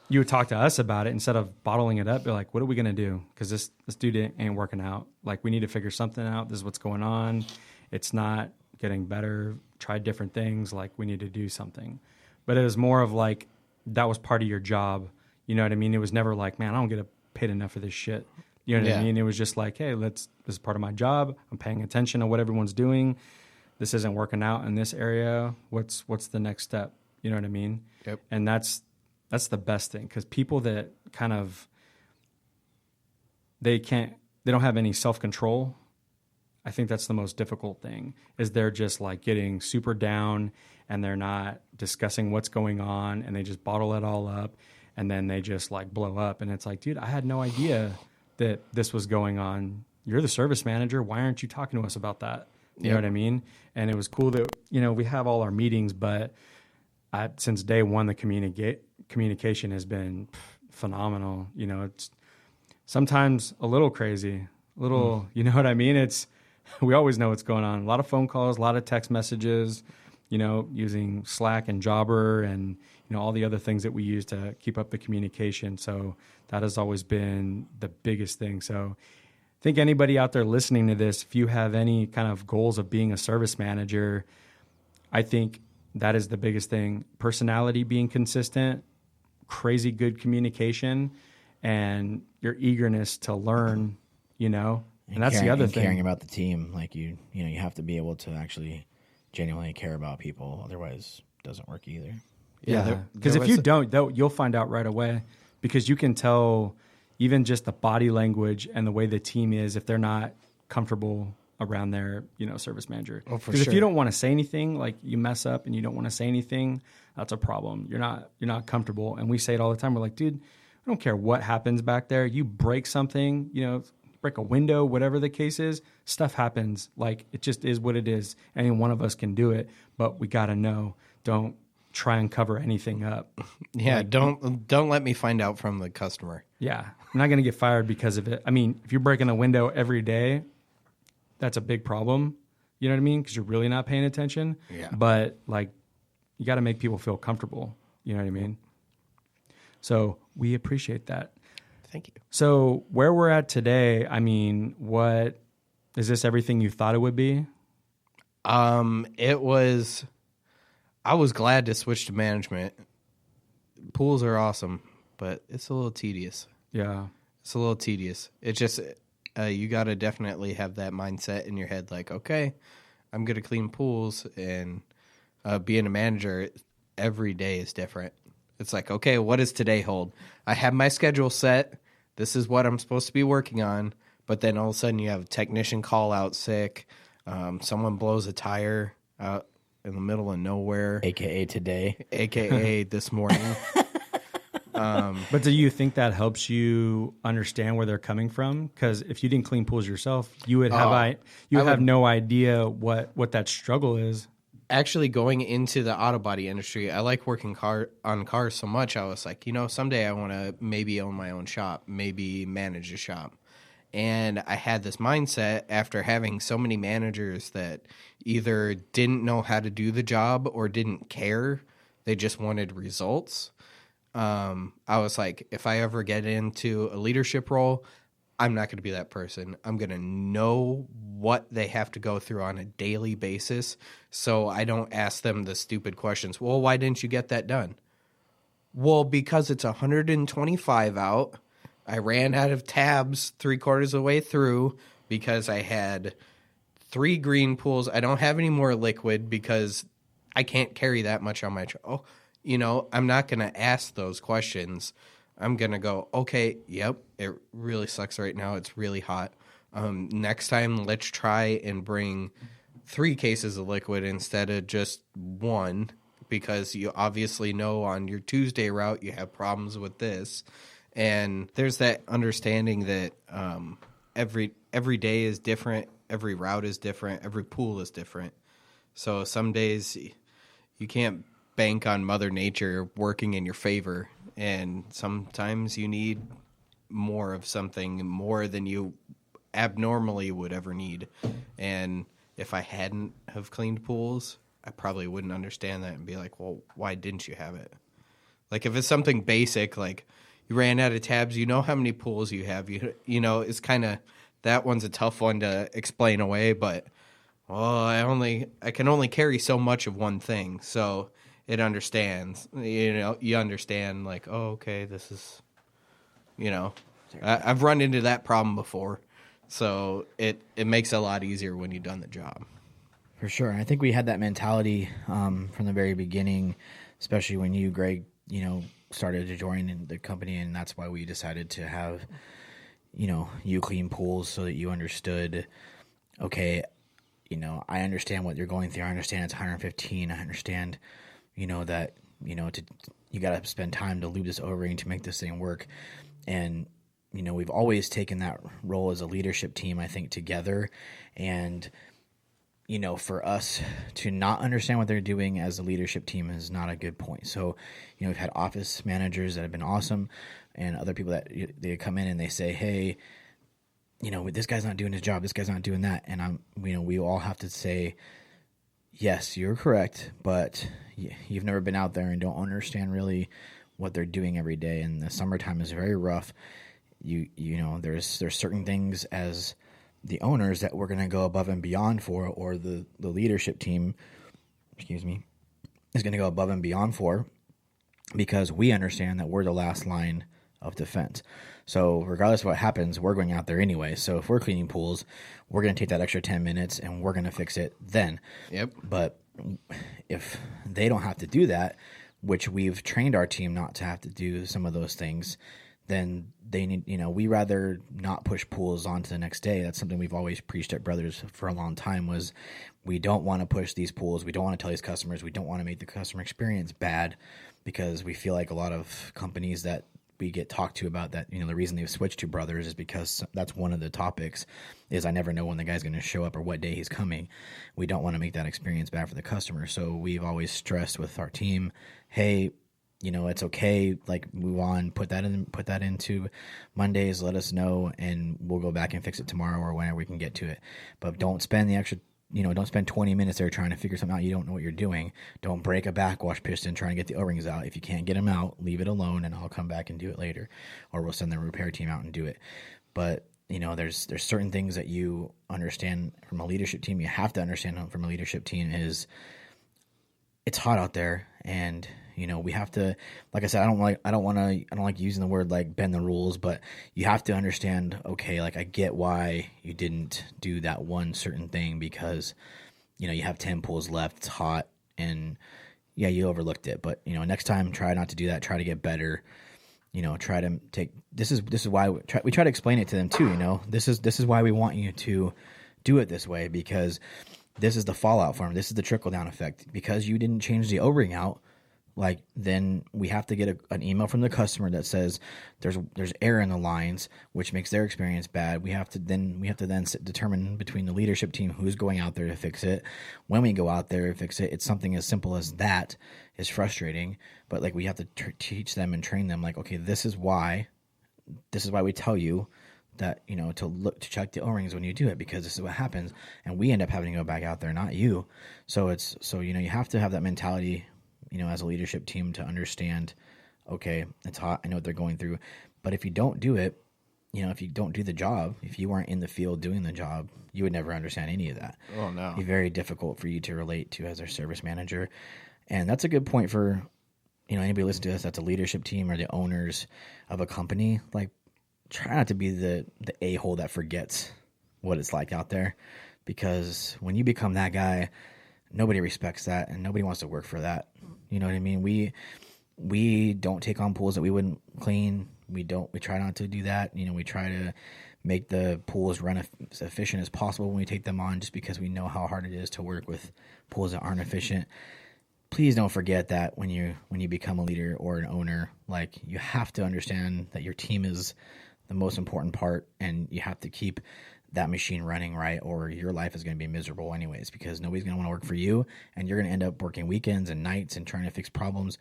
You would talk to us about it instead of bottling it up. You're like, what are we going to do? Because this dude ain't working out. Like, we need to figure something out. This is what's going on. It's not getting better. Try different things. Like, we need to do something. But it was more of like, that was part of your job. You know what I mean? It was never like, man, I don't get paid enough for this shit. You know what I mean? It was just like, hey, this is part of my job. I'm paying attention to what everyone's doing. This isn't working out in this area. What's the next step? You know what I mean? Yep. And that's the best thing, because people that kind of, they don't have any self-control. I think that's the most difficult thing, is they're just like getting super down and they're not discussing what's going on, and they just bottle it all up, and then they just like blow up. And it's like, dude, I had no idea that this was going on. You're the service manager. Why aren't you talking to us about that? You know what I mean? And it was cool that, we have all our meetings, but since day one, the communication has been phenomenal. It's sometimes a little crazy, you know what I mean? We always know what's going on. A lot of phone calls, a lot of text messages, using Slack and Jobber and, all the other things that we use to keep up the communication. So that has always been the biggest thing. So I think anybody out there listening to this, if you have any kind of goals of being a service manager, I think that is the biggest thing. Personality being consistent, crazy good communication, and your eagerness to learn, and that's the other thing. Caring about the team, like you have to be able to actually genuinely care about people. Otherwise, it doesn't work either. Yeah, because if you don't, you'll find out right away, because you can tell even just the body language and the way the team is if they're not comfortable around their, service manager. Oh, for Because sure. if you don't want to say anything, like you mess up and you don't want to say anything, that's a problem. You're not comfortable. And we say it all the time. We're like, dude, I don't care what happens back there. You break something, break a window, whatever the case is, stuff happens. Like, it just is what it is. Any one of us can do it, but we got to know. Don't try and cover anything up. Yeah, don't let me find out from the customer. Yeah, I'm not going to get fired because of it. I mean, if you're breaking a window every day, that's a big problem. You know what I mean? Because you're really not paying attention. Yeah. But, like, you got to make people feel comfortable. You know what I mean? So we appreciate that. Thank you. So where we're at today, I mean, what is this everything you thought it would be? I was glad to switch to management. Pools are awesome, but it's a little tedious. Yeah. It's a little tedious. It's just, you got to definitely have that mindset in your head, like, okay, I'm going to clean pools, and being a manager, every day is different. It's like, okay, what does today hold? I have my schedule set. This is what I'm supposed to be working on. But then all of a sudden you have a technician call out sick. Someone blows a tire out in the middle of nowhere. AKA today. AKA this morning. But do you think that helps you understand where they're coming from? Because if you didn't clean pools yourself, you would have no idea what that struggle is. Actually, going into the auto body industry, I like working on cars so much. I was like, someday I want to maybe own my own shop, maybe manage a shop. And I had this mindset after having so many managers that either didn't know how to do the job or didn't care. They just wanted results. I was like, if I ever get into a leadership role, I'm not going to be that person. I'm going to know what they have to go through on a daily basis so I don't ask them the stupid questions. Well, why didn't you get that done? Well, because it's 125 out. I ran out of tabs 3/4 of the way through because I had 3 green pools. I don't have any more liquid because I can't carry that much on my truck. Oh, I'm not going to ask those questions. I'm going to go, okay, yep, it really sucks right now. It's really hot. Next time, let's try and bring 3 cases of liquid instead of just 1 because you obviously know on your Tuesday route you have problems with this. And there's that understanding that every day is different, every route is different, every pool is different. So some days you can't bank on Mother Nature working in your favor, and sometimes you need more of something, more than you abnormally would ever need. And if I hadn't have cleaned pools, I probably wouldn't understand that and be like, well, why didn't you have it? Like if it's something basic, like you ran out of tabs, you know how many pools you have. It's kind of, that one's a tough one to explain away, but I can only carry so much of one thing. So it understands, you understand like, oh, okay, this is, I've run into that problem before. So it makes it a lot easier when you've done the job. For sure. I think we had that mentality from the very beginning, especially when you, Greg, started to join in the company, and that's why we decided to have, you clean pools so that you understood, okay, I understand what you're going through. I understand it's 115. I understand, that, you got to spend time to lube this O-ring to make this thing work. And, we've always taken that role as a leadership team, I think, together. And, for us to not understand what they're doing as a leadership team is not a good point. So, we've had office managers that have been awesome and other people that they come in and they say, hey, this guy's not doing his job. This guy's not doing that. And we all have to say, yes, you're correct, but you've never been out there and don't understand really what they're doing every day. And the summertime is very rough. There's certain things as the owners that we're going to go above and beyond for, or the leadership team, is going to go above and beyond for, because we understand that we're the last line of defense. So regardless of what happens, we're going out there anyway. So if we're cleaning pools, we're going to take that extra 10 minutes and we're going to fix it then. Yep. But if they don't have to do that, which we've trained our team not to have to do some of those things, then they need, we rather not push pools on to the next day. That's something we've always preached at Brothers for a long time, was we don't want to push these pools. We don't want to tell these customers. We don't want to make the customer experience bad, because we feel like a lot of companies that we get talked to about that, the reason they've switched to Brothers is because that's one of the topics is I never know when the guy's going to show up or what day he's coming. We don't want to make that experience bad for the customer. So we've always stressed with our team, hey, it's okay, like move on, put that into Mondays, let us know, and we'll go back and fix it tomorrow or whenever we can get to it. But don't spend the extra, don't spend 20 minutes there trying to figure something out. You don't know what you're doing. Don't break a backwash piston trying to get the O-rings out. If you can't get them out, leave it alone and I'll come back and do it later, or we'll send the repair team out and do it. But there's certain things that you understand from a leadership team. You have to understand from a leadership team is it's hot out there, and we have to, like I said, I don't like using the word like bend the rules, but you have to understand, okay, like I get why you didn't do that one certain thing, because, you have 10 pools left, it's hot, and yeah, you overlooked it. But, next time, try not to do that, try to get better, try to take, this is why we try to explain it to them too, this is why we want you to do it this way, because this is the fallout from it. This is the trickle down effect. Because you didn't change the O-ring out, like, then we have to get an email from the customer that says there's air in the lines, which makes their experience bad. We have to then determine between the leadership team who's going out there to fix it. When we go out there to fix it, it's something as simple as that is frustrating. But like we have to teach them and train them. Like, okay, this is why we tell you that, to look to check the O-rings when you do it, because this is what happens, and we end up having to go back out there, not you. So you have to have that mentality, as a leadership team, to understand, okay, it's hot, I know what they're going through, but if you don't do it, if you don't do the job, if you weren't in the field doing the job, you would never understand any of that. Oh no. It'd be very difficult for you to relate to as a service manager. And that's a good point for, anybody listening to us that's a leadership team or the owners of a company. Like, try not to be the a-hole that forgets what it's like out there, because when you become that guy, nobody respects that and nobody wants to work for that. You know what I mean? We don't take on pools that we wouldn't clean. We try not to do that. We try to make the pools run as efficient as possible when we take them on, just because we know how hard it is to work with pools that aren't efficient. Please don't forget that when you become a leader or an owner, like, you have to understand that your team is the most important part, and you have to keep that machine running right, or your life is going to be miserable anyways, because nobody's going to want to work for you, and you're going to end up working weekends and nights and trying to fix problems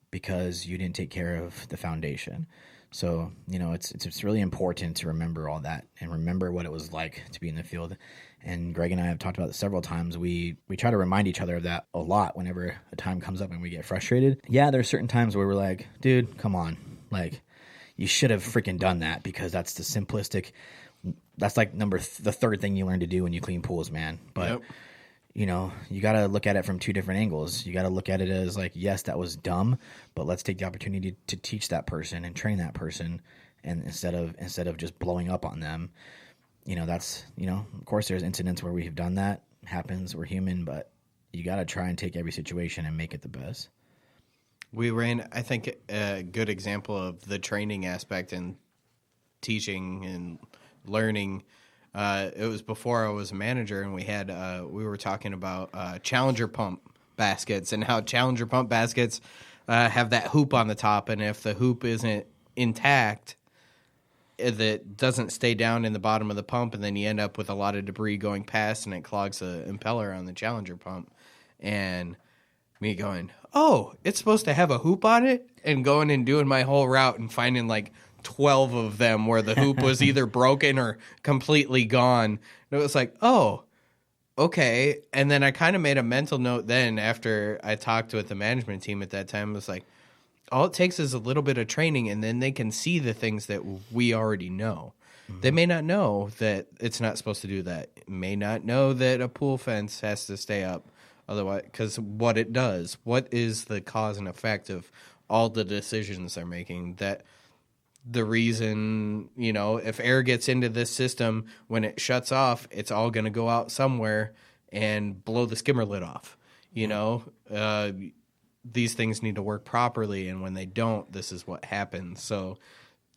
because you didn't take care of the foundation. So, it's really important to remember all that and remember what it was like to be in the field. And Greg and I have talked about this several times. We try to remind each other of that a lot whenever a time comes up and we get frustrated. Yeah, there's certain times where we're like, dude, come on. Like, you should have freaking done that, because that's the simplistic, that's like the third thing you learn to do when you clean pools, man. But Yep. You got to look at it from two different angles. You got to look at it as like, yes, that was dumb, but let's take the opportunity to teach that person and train that person. And instead of just blowing up on them, that's, of course there's incidents where we have done that. It happens. We're human, but you got to try and take every situation and make it the best. We ran, I think, a good example of the training aspect and teaching and learning. It was before I was a manager, and we were talking about Challenger pump baskets and how Challenger pump baskets have that hoop on the top, and if the hoop isn't intact, that doesn't stay down in the bottom of the pump, and then you end up with a lot of debris going past, and it clogs the impeller on the Challenger pump. And me going, oh, it's supposed to have a hoop on it, and going and doing my whole route and finding like 12 of them where the hoop was either broken or completely gone. And it was like, oh, okay. And then I kind of made a mental note then after I talked with the management team at that time. It was like, all it takes is a little bit of training, and then they can see the things that we already know. Mm-hmm. They may not know that it's not supposed to do that. May not know that a pool fence has to stay up. Otherwise, because what it does, what is the cause and effect of all the decisions they're making, that the reason, if air gets into this system, when it shuts off, it's all going to go out somewhere and blow the skimmer lid off. These things need to work properly, and when they don't, this is what happens. So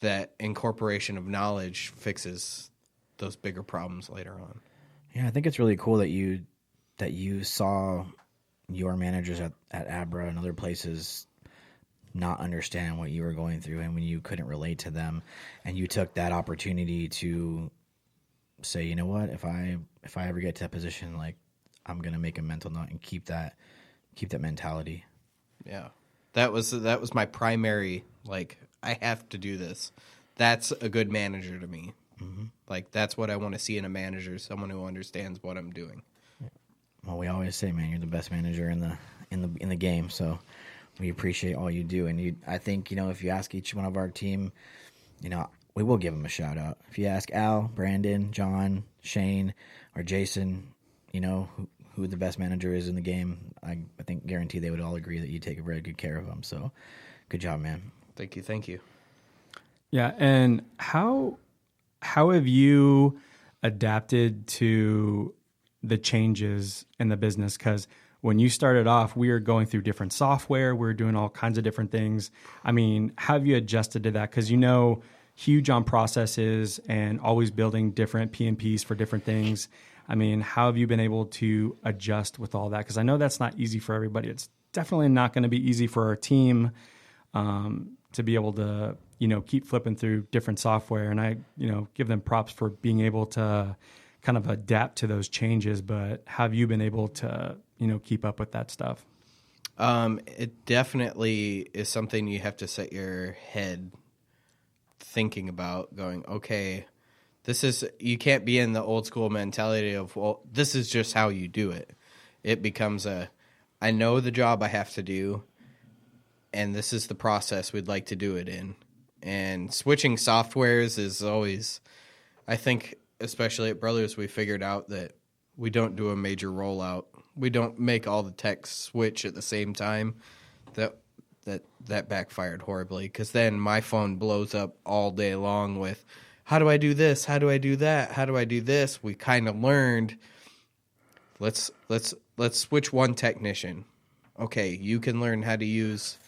that incorporation of knowledge fixes those bigger problems later on. Yeah, I think it's really cool that you saw your managers at Abra and other places not understand what you were going through, and when you couldn't relate to them, and you took that opportunity to say, you know what, if I ever get to that position, like, I'm gonna make a mental note and keep that mentality. Yeah, that was my primary, like, I have to do this. That's a good manager to me. Mm-hmm. Like, that's what I want to see in a manager, someone who understands what I'm doing. Well, we always say, man, you're the best manager in the game. So we appreciate all you do. And I think, if you ask each one of our team, we will give them a shout out. If you ask Al, Brandon, John, Shane, or Jason, who the best manager is in the game, I think guarantee they would all agree that you take very good care of them. So good job, man. Thank you. Yeah. And how have you adapted to the changes in the business? Because when you started off, we were going through different software. We were doing all kinds of different things. I mean, how have you adjusted to that? Because huge on processes and always building different PMPs for different things. I mean, how have you been able to adjust with all that? Because I know that's not easy for everybody. It's definitely not going to be easy for our team to be able to, keep flipping through different software. And I, give them props for being able to kind of adapt to those changes. But how have you been able to, keep up with that stuff? It definitely is something you have to set your head thinking about, going, okay, you can't be in the old school mentality of, well, this is just how you do it. It becomes I know the job I have to do, and this is the process we'd like to do it in. And switching softwares is always, I think, especially at Brothers, we figured out that we don't do a major rollout. We don't make all the techs switch at the same time. That backfired horribly, because then my phone blows up all day long with, how do I do this? How do I do that? How do I do this? We kind of learned, let's switch one technician. Okay, you can learn how to use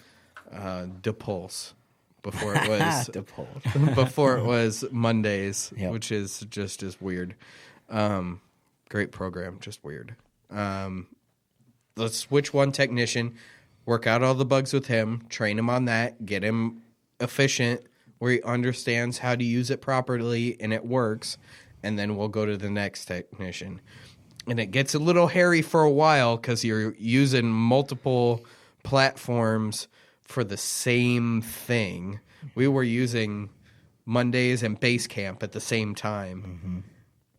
Depulse before it was before it was Mondays, Yep. which is just as weird. Great program, just weird. Let's switch one technician, work out all the bugs with him, train him on that, get him efficient where he understands how to use it properly and it works, and then we'll go to the next technician. And it gets a little hairy for a while because you're using multiple platforms for the same thing. We were using Mondays and Basecamp at the same time. Mm-hmm.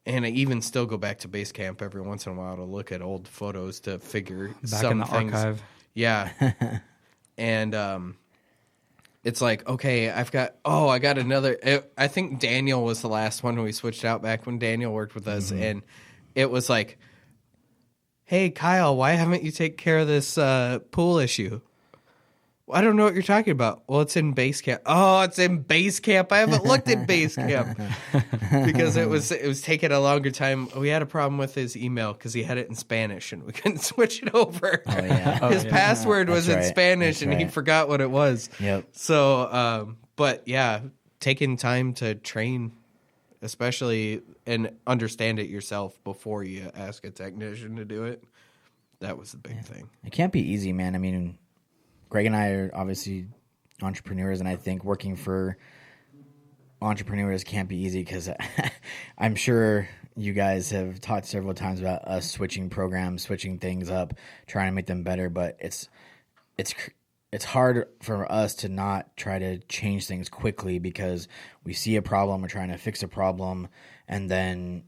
And I even still go back to Basecamp every once in a while to look at old photos to figure Back some in the things. archive. Yeah. And it's like, okay, I got another. I think Daniel was the last one we switched out back when Daniel worked with us. Mm-hmm. And it was like, hey, Kyle, why haven't you taken care of this pool issue? I don't know what you're talking about. Well, it's in Basecamp. Oh, it's in Basecamp. I haven't looked at Basecamp because it was taking a longer time. We had a problem with his email because he had it in Spanish and we couldn't switch it over. Oh, yeah. His password was That's in right. Spanish That's and he right. forgot what it was. Yep. So, but yeah, taking time to train, especially, and understand it yourself before you ask a technician to do it. That was the big thing. It can't be easy, man. I mean, Greg and I are obviously entrepreneurs, and I think working for entrepreneurs can't be easy because I'm sure you guys have talked several times about us switching programs, switching things up, trying to make them better. But it's hard for us to not try to change things quickly because we see a problem, we're trying to fix a problem, and then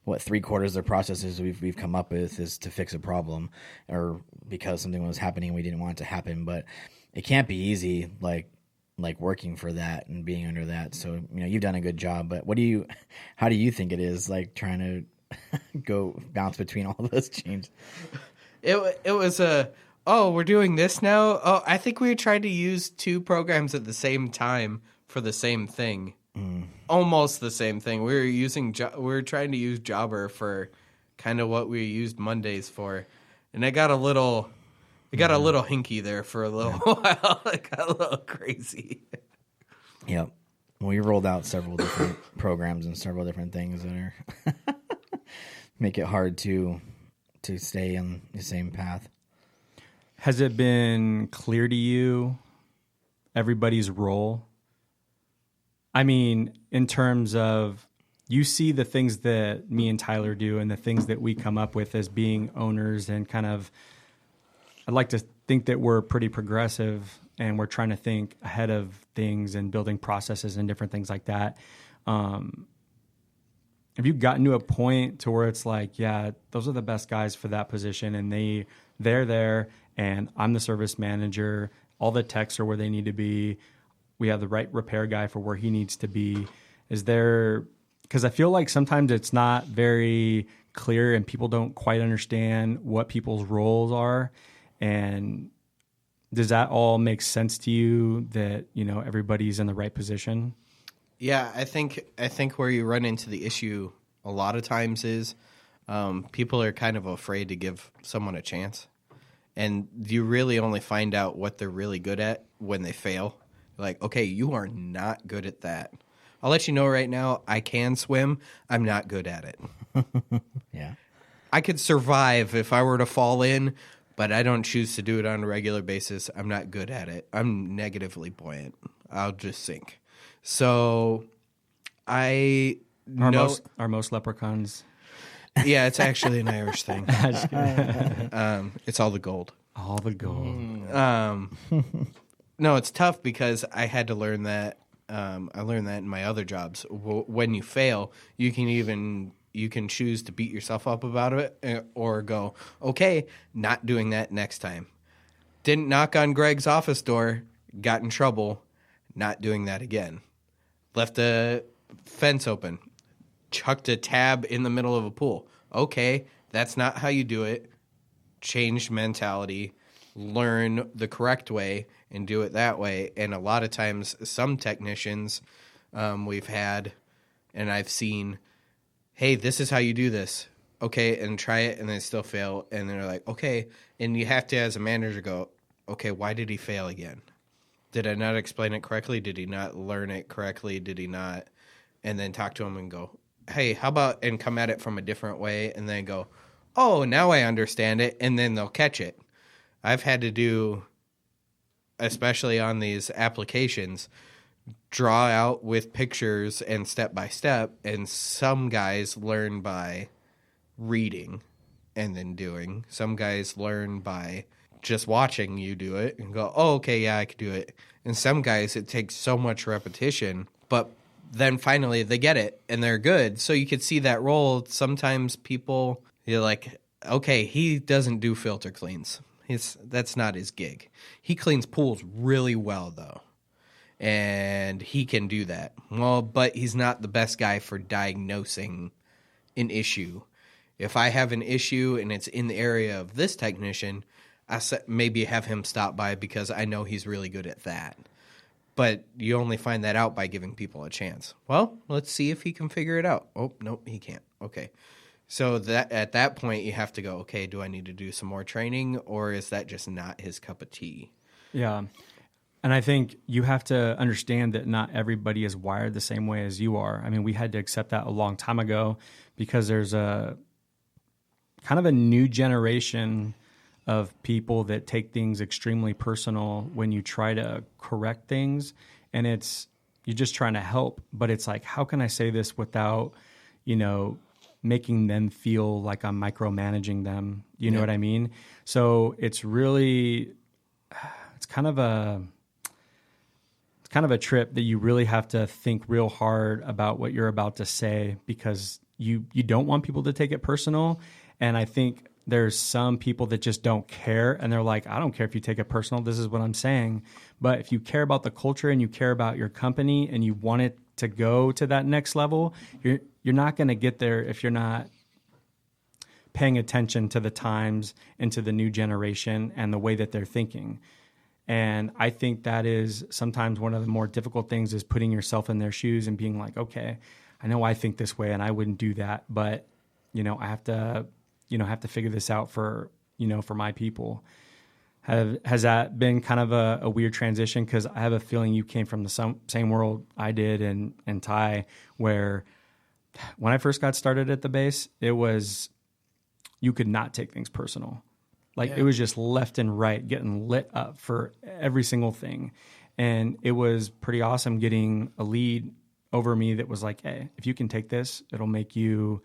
what 3/4 of the processes we've come up with is to fix a problem or because something was happening and we didn't want it to happen. But it can't be easy, like working for that and being under that. So, you've done a good job, but how do you think it is like trying to go bounce between all those changes? It was we're doing this now. Oh, I think we tried to use two programs at the same time for the same thing. Almost the same thing. We were trying to use Jobber for kind of what we used Mondays for, and it got a little hinky there for a little while. It got a little crazy. Yep. We rolled out several different programs and several different things that are make it hard to stay on the same path. Has it been clear to you everybody's role? I mean, in terms of you see the things that me and Tyler do and the things that we come up with as being owners and kind of, I'd like to think that we're pretty progressive and we're trying to think ahead of things and building processes and different things like that. Have you gotten to a point to where it's like, yeah, those are the best guys for that position and they're there and I'm the service manager, all the techs are where they need to be. We have the right repair guy for where he needs to be. Is there, because I feel like sometimes it's not very clear and people don't quite understand what people's roles are. And does that all make sense to you that, everybody's in the right position? Yeah, I think where you run into the issue a lot of times is people are kind of afraid to give someone a chance. And you really only find out what they're really good at when they fail. Like, okay, you are not good at that. I'll let you know right now, I can swim. I'm not good at it. Yeah. I could survive if I were to fall in, but I don't choose to do it on a regular basis. I'm not good at it. I'm negatively buoyant. I'll just sink. So I know... Are most leprechauns? Yeah, it's actually an Irish thing. It's all the gold. All the gold. No, it's tough because I had to learn that I learned that in my other jobs. When you fail, you can choose to beat yourself up about it or go, okay, not doing that next time. Didn't knock on Greg's office door, got in trouble, not doing that again. Left a fence open, chucked a tab in the middle of a pool. Okay, that's not how you do it. Change mentality, learn the correct way, and do it that way. And a lot of times, some technicians we've had, and I've seen, hey, this is how you do this. Okay, and try it, and they still fail. And they're like, okay. And you have to, as a manager, go, okay, why did he fail again? Did I not explain it correctly? Did he not learn it correctly? Did he not? And then talk to him and go, hey, how about, and come at it from a different way, and then go, oh, now I understand it, and then they'll catch it. I've had to do, especially on these applications, draw out with pictures and step by step, and some guys learn by reading and then doing. Some guys learn by just watching you do it and go, oh, okay, yeah, I could do it. And some guys, it takes so much repetition, but then finally they get it and they're good. So you could see that role. Sometimes people, you're like, okay, he doesn't do filter cleans. That's not his gig. He cleans pools really well, though, and he can do that. Well, but he's not the best guy for diagnosing an issue. If I have an issue and it's in the area of this technician, I maybe have him stop by because I know he's really good at that. But you only find that out by giving people a chance. Well, let's see if he can figure it out. Oh, nope, he can't. Okay. So that at that point, you have to go, okay, do I need to do some more training, or is that just not his cup of tea? Yeah. And I think you have to understand that not everybody is wired the same way as you are. I mean, we had to accept that a long time ago because there's a kind of a new generation of people that take things extremely personal when you try to correct things, and you're just trying to help, but it's like, how can I say this without, making them feel like I'm micromanaging them? You know what I mean? So it's kind of a trip that you really have to think real hard about what you're about to say, because you don't want people to take it personal. And I think there's some people that just don't care, and they're like, I don't care if you take it personal. This is what I'm saying. But if you care about the culture and you care about your company and you want it to go to that next level, you're not going to get there if you're not paying attention to the times and to the new generation and the way that they're thinking. And I think that is sometimes one of the more difficult things, is putting yourself in their shoes and being like, okay, I know I think this way and I wouldn't do that, but I have to figure this out for my people. Has that been kind of a weird transition? Because I have a feeling you came from the same world I did and Ty, where when I first got started at the base, it was, you could not take things personal. It was just left and right, getting lit up for every single thing. And it was pretty awesome getting a lead over me that was like, hey, if you can take this, it'll make you,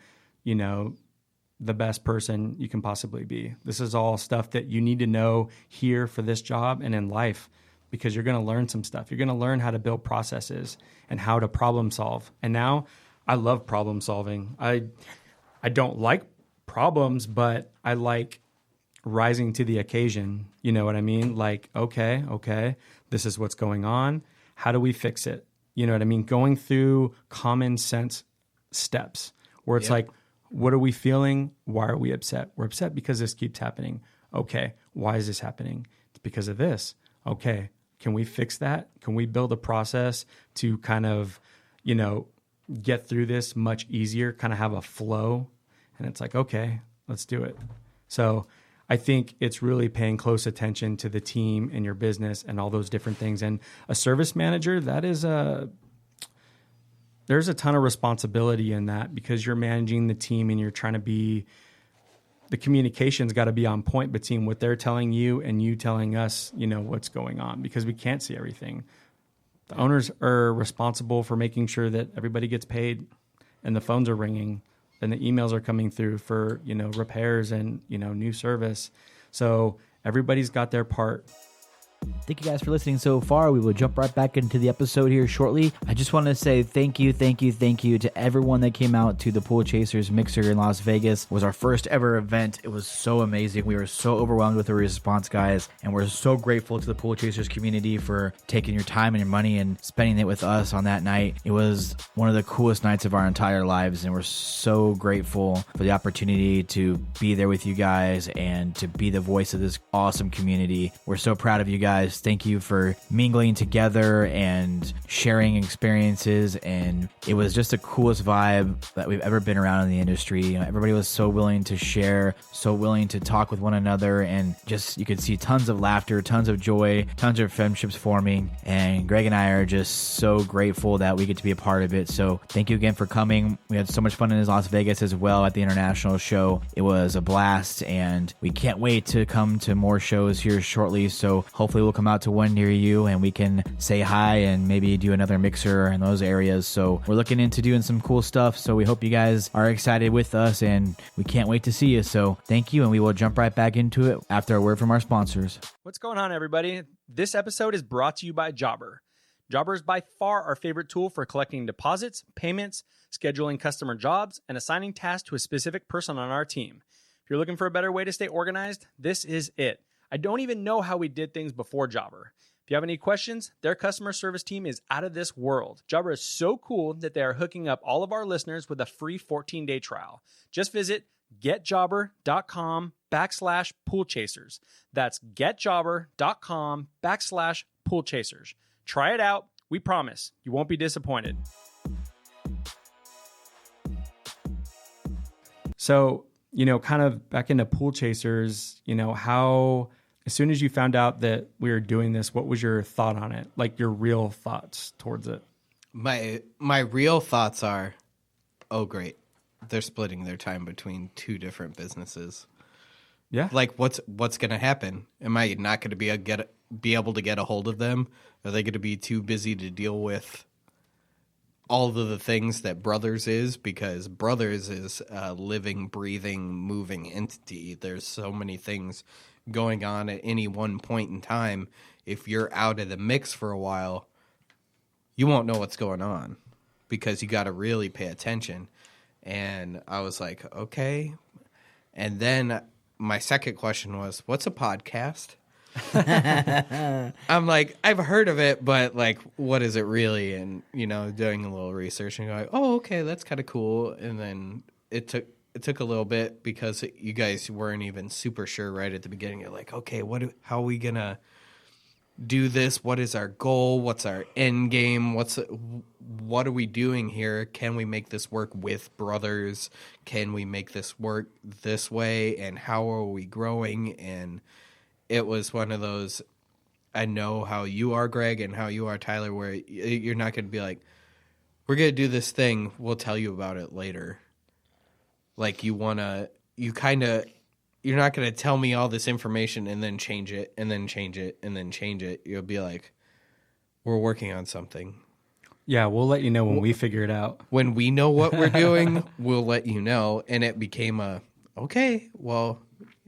the best person you can possibly be. This is all stuff that you need to know here for this job and in life, because you're going to learn some stuff. You're going to learn how to build processes and how to problem solve. And now I love problem solving. I don't like problems, but I like rising to the occasion. You know what I mean? Like, okay, this is what's going on. How do we fix it? You know what I mean? Going through common sense steps where it's like, what are we feeling? Why are we upset? We're upset because this keeps happening. Okay, why is this happening? It's because of this. Okay, can we fix that? Can we build a process to kind of, get through this much easier, kind of have a flow? And it's like, okay, let's do it. So I think it's really paying close attention to the team and your business and all those different things. And a service manager, there's a ton of responsibility in that, because you're managing the team and you're trying to be, the communication's got to be on point between what they're telling you and you telling us, what's going on, because we can't see everything. The owners are responsible for making sure that everybody gets paid and the phones are ringing and the emails are coming through for, repairs and, new service. So everybody's got their part. Thank you guys for listening so far. We will jump right back into the episode here shortly. I just want to say thank you to everyone that came out to the Pool Chasers Mixer in Las Vegas. It was our first ever event. It was so amazing. We were so overwhelmed with the response, guys, and we're so grateful to the Pool Chasers community for taking your time and your money and spending it with us on that night. It was one of the coolest nights of our entire lives, and we're so grateful for the opportunity to be there with you guys and to be the voice of this awesome community. We're so proud of you guys. Thank you for mingling together and sharing experiences, and it was just the coolest vibe that we've ever been around in the industry. You know, everybody was so willing to share, so willing to talk with one another, and just you could see tons of laughter, tons of joy, tons of friendships forming, and Greg and I are just so grateful that we get to be a part of it. So thank you again for coming. We had so much fun in Las Vegas as well at the international show. It was a blast, and we can't wait to come to more shows here shortly. So hopefully we'll come out to one near you and we can say hi and maybe do another mixer in those areas. So we're looking into doing some cool stuff. So we hope you guys are excited with us, and we can't wait to see you. So thank you, and we will jump right back into it after a word from our sponsors. What's going on, everybody? This episode is brought to you by Jobber. Jobber is by far our favorite tool for collecting deposits, payments, scheduling customer jobs, and assigning tasks to a specific person on our team. If you're looking for a better way to stay organized, this is it. I don't even know how we did things before Jobber. If you have any questions, their customer service team is out of this world. Jobber is so cool that they are hooking up all of our listeners with a free 14-day trial. Just visit getjobber.com/poolchasers. That's getjobber.com/poolchasers. Try it out. We promise you won't be disappointed. So, kind of back into Pool Chasers, how, as soon as you found out that we were doing this, what was your thought on it? Like your real thoughts towards it? My real thoughts are, oh, great. They're splitting their time between two different businesses. Yeah. Like, what's going to happen? Am I not going to be able to get a hold of them? Are they going to be too busy to deal with all of the things that Brothers is? Because Brothers is a living, breathing, moving entity. There's so many things going on at any one point in time. If you're out of the mix for a while, you won't know what's going on because you got to really pay attention. And I was like, okay. And then my second question was, what's a podcast? I'm like, I've heard of it, but like, what is it really? And, doing a little research and going, oh, okay, that's kind of cool. And then it took a little bit because you guys weren't even super sure right at the beginning. You're like, okay, how are we going to do this? What is our goal? What's our end game? What are we doing here? Can we make this work with Brothers? Can we make this work this way? And how are we growing? And it was one of those, I know how you are, Greg, and how you are, Tyler, where you're not going to be like, we're going to do this thing. We'll tell you about it later. Like you're not going to tell me all this information and then change it and then change it and then change it. You'll be like, we're working on something. Yeah, we'll let you know when we figure it out. When we know what we're doing, we'll let you know. And it became okay, well,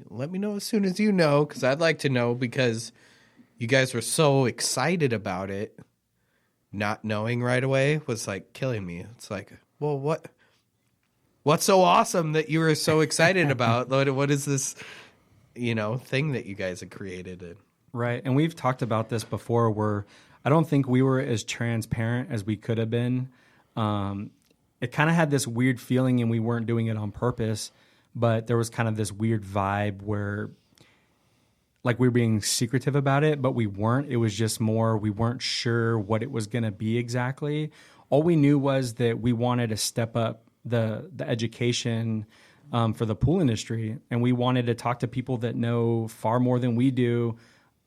let me know as soon as you know, because I'd like to know, because you guys were so excited about it. Not knowing right away was like killing me. It's like, well, what's so awesome that you were so excited about? What is this, thing that you guys have created? Right. And we've talked about this before where I don't think we were as transparent as we could have been. It kind of had this weird feeling, and we weren't doing it on purpose, but there was kind of this weird vibe where like we were being secretive about it, but we weren't. It was just more, we weren't sure what it was going to be exactly. All we knew was that we wanted to step up the education for the pool industry, and we wanted to talk to people that know far more than we do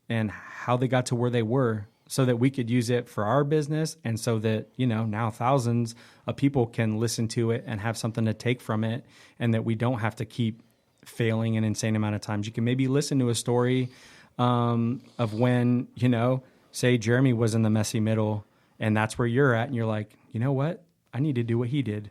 and how they got to where they were, so that we could use it for our business, and so that now thousands of people can listen to it and have something to take from it, and that we don't have to keep failing an insane amount of times. You can maybe listen to a story of when say Jeremy was in the messy middle, and that's where you're at, and you're like, you know what, I need to do what he did.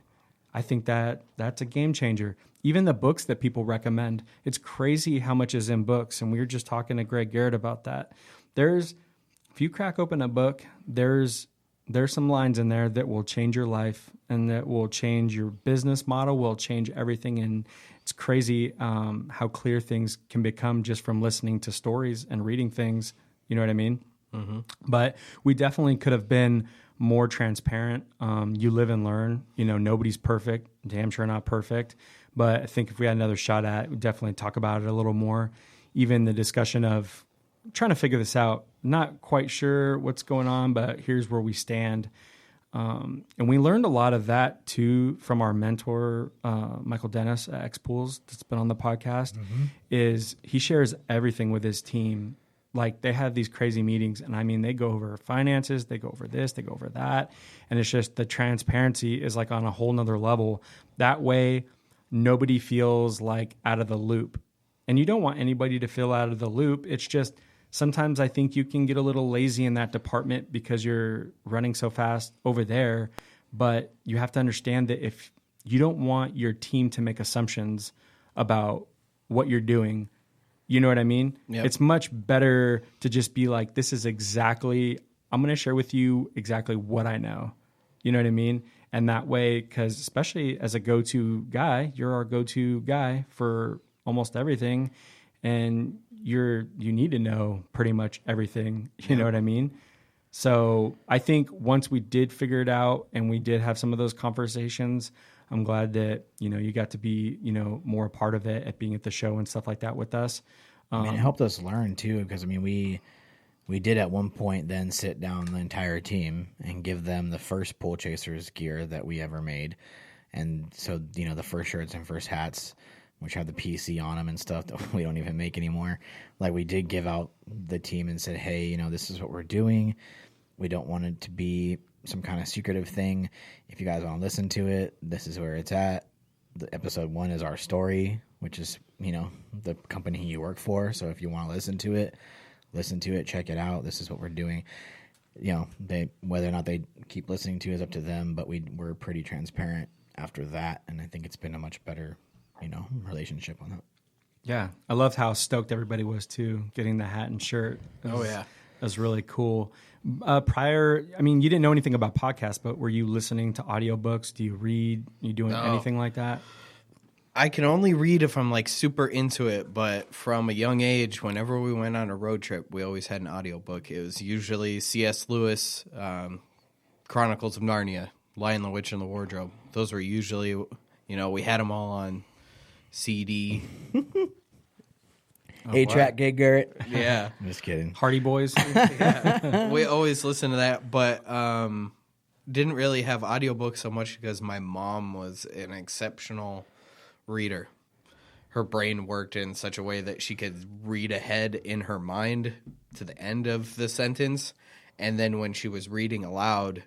I think that's a game changer. Even the books that people recommend, it's crazy how much is in books. And we were just talking to Greg Garrett about that. if you crack open a book, there's some lines in there that will change your life and that will change your business model, will change everything. And it's crazy how clear things can become just from listening to stories and reading things. You know what I mean? Mm-hmm. But we definitely could have been more transparent. You live and learn. Nobody's perfect. Damn sure not perfect. But I think if we had another shot at it, we'd definitely talk about it a little more. Even the discussion of trying to figure this out. Not quite sure what's going on, but here's where we stand. And we learned a lot of that too from our mentor, Michael Dennis at X Pools, that's been on the podcast. Is he shares everything with his team. Like they have these crazy meetings, and I mean, they go over finances, they go over this, they go over that. And it's just the transparency is like on a whole nother level. That way, nobody feels like out of the loop. And you don't want anybody to feel out of the loop. It's just, sometimes I think you can get a little lazy in that department because you're running so fast over there. But you have to understand that if you don't want your team to make assumptions about what you're doing, you know what I mean? Yep. It's much better to just be like, this is exactly, I'm going to share with you exactly what I know. You know what I mean? And that way, because especially as a go-to guy, you're our go-to guy for almost everything. And you need to know pretty much everything. You know what I mean? So I think once we did figure it out and we did have some of those conversations, I'm glad that, you got to be, more a part of it at being at the show and stuff like that with us. It helped us learn too, because we did at one point then sit down the entire team and give them the first Pool Chasers gear that we ever made. And so, the first shirts and first hats, which have the PC on them and stuff that we don't even make anymore. Like we did give out the team and said, hey, this is what we're doing. We don't want it to be some kind of secretive thing. If you guys want to listen to it, this is where it's at. The episode 1 is our story, which is, the company you work for. So if you want to listen to it, check it out. This is what we're doing. Whether or not they keep listening to is up to them, but we're pretty transparent after that. And I think it's been a much better, relationship on that. Yeah. I loved how stoked everybody was too, getting the hat and shirt. That was really cool. Prior, you didn't know anything about podcasts, but were you listening to audiobooks? Do you read? You doing anything like that? I can only read if I'm like super into it, but from a young age, whenever we went on a road trip, we always had an audiobook. It was usually C.S. Lewis, Chronicles of Narnia, Lion, the Witch, and the Wardrobe. Those were usually, we had them all on CD. 8-track Gay Garrett. Yeah. I'm just kidding. Hardy Boys. Yeah. We always listened to that, but didn't really have audiobooks so much because my mom was an exceptional reader. Her brain worked in such a way that she could read ahead in her mind to the end of the sentence, and then when she was reading aloud,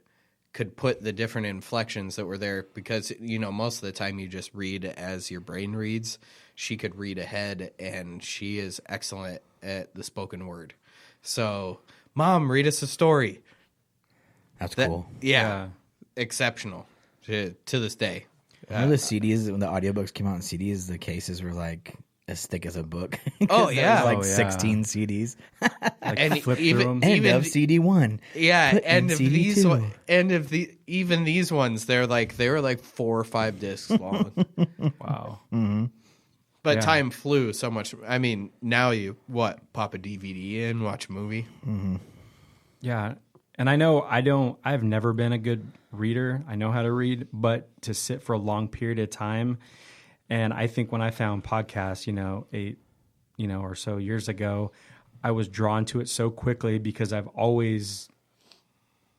could put the different inflections that were there because, most of the time you just read as your brain reads. She could read ahead, and she is excellent at the spoken word. So, Mom, read us a story. That's cool. Yeah. Exceptional to this day. Remember the CDs, when the audiobooks came out in CDs, the cases were like as thick as a book. Oh, yeah. Like 16 CDs. And flip through them. End of CD 1. Yeah, Put and in of CD these, 2. even these ones, they were like 4 or 5 discs long. Wow. Mm-hmm. But Yeah. time flew so much. Now you pop a DVD in, watch a movie. Mm-hmm. Yeah. And I've never been a good reader. I know how to read, but to sit for a long period of time. And I think when I found podcasts, 8, or so years ago, I was drawn to it so quickly because I've always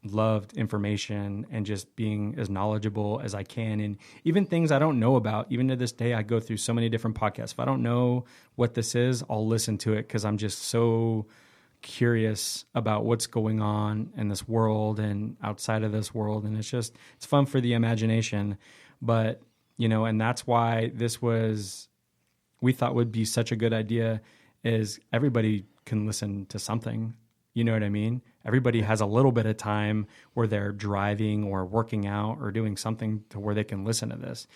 loved information and just being as knowledgeable as I can. And even things I don't know about, even to this day, I go through so many different podcasts. If I don't know what this is, I'll listen to it because I'm just so curious about what's going on in this world and outside of this world. And it's fun for the imagination. But, and that's why we thought would be such a good idea is everybody can listen to something. You know what I mean? Everybody has a little bit of time where they're driving or working out or doing something to where they can listen to this.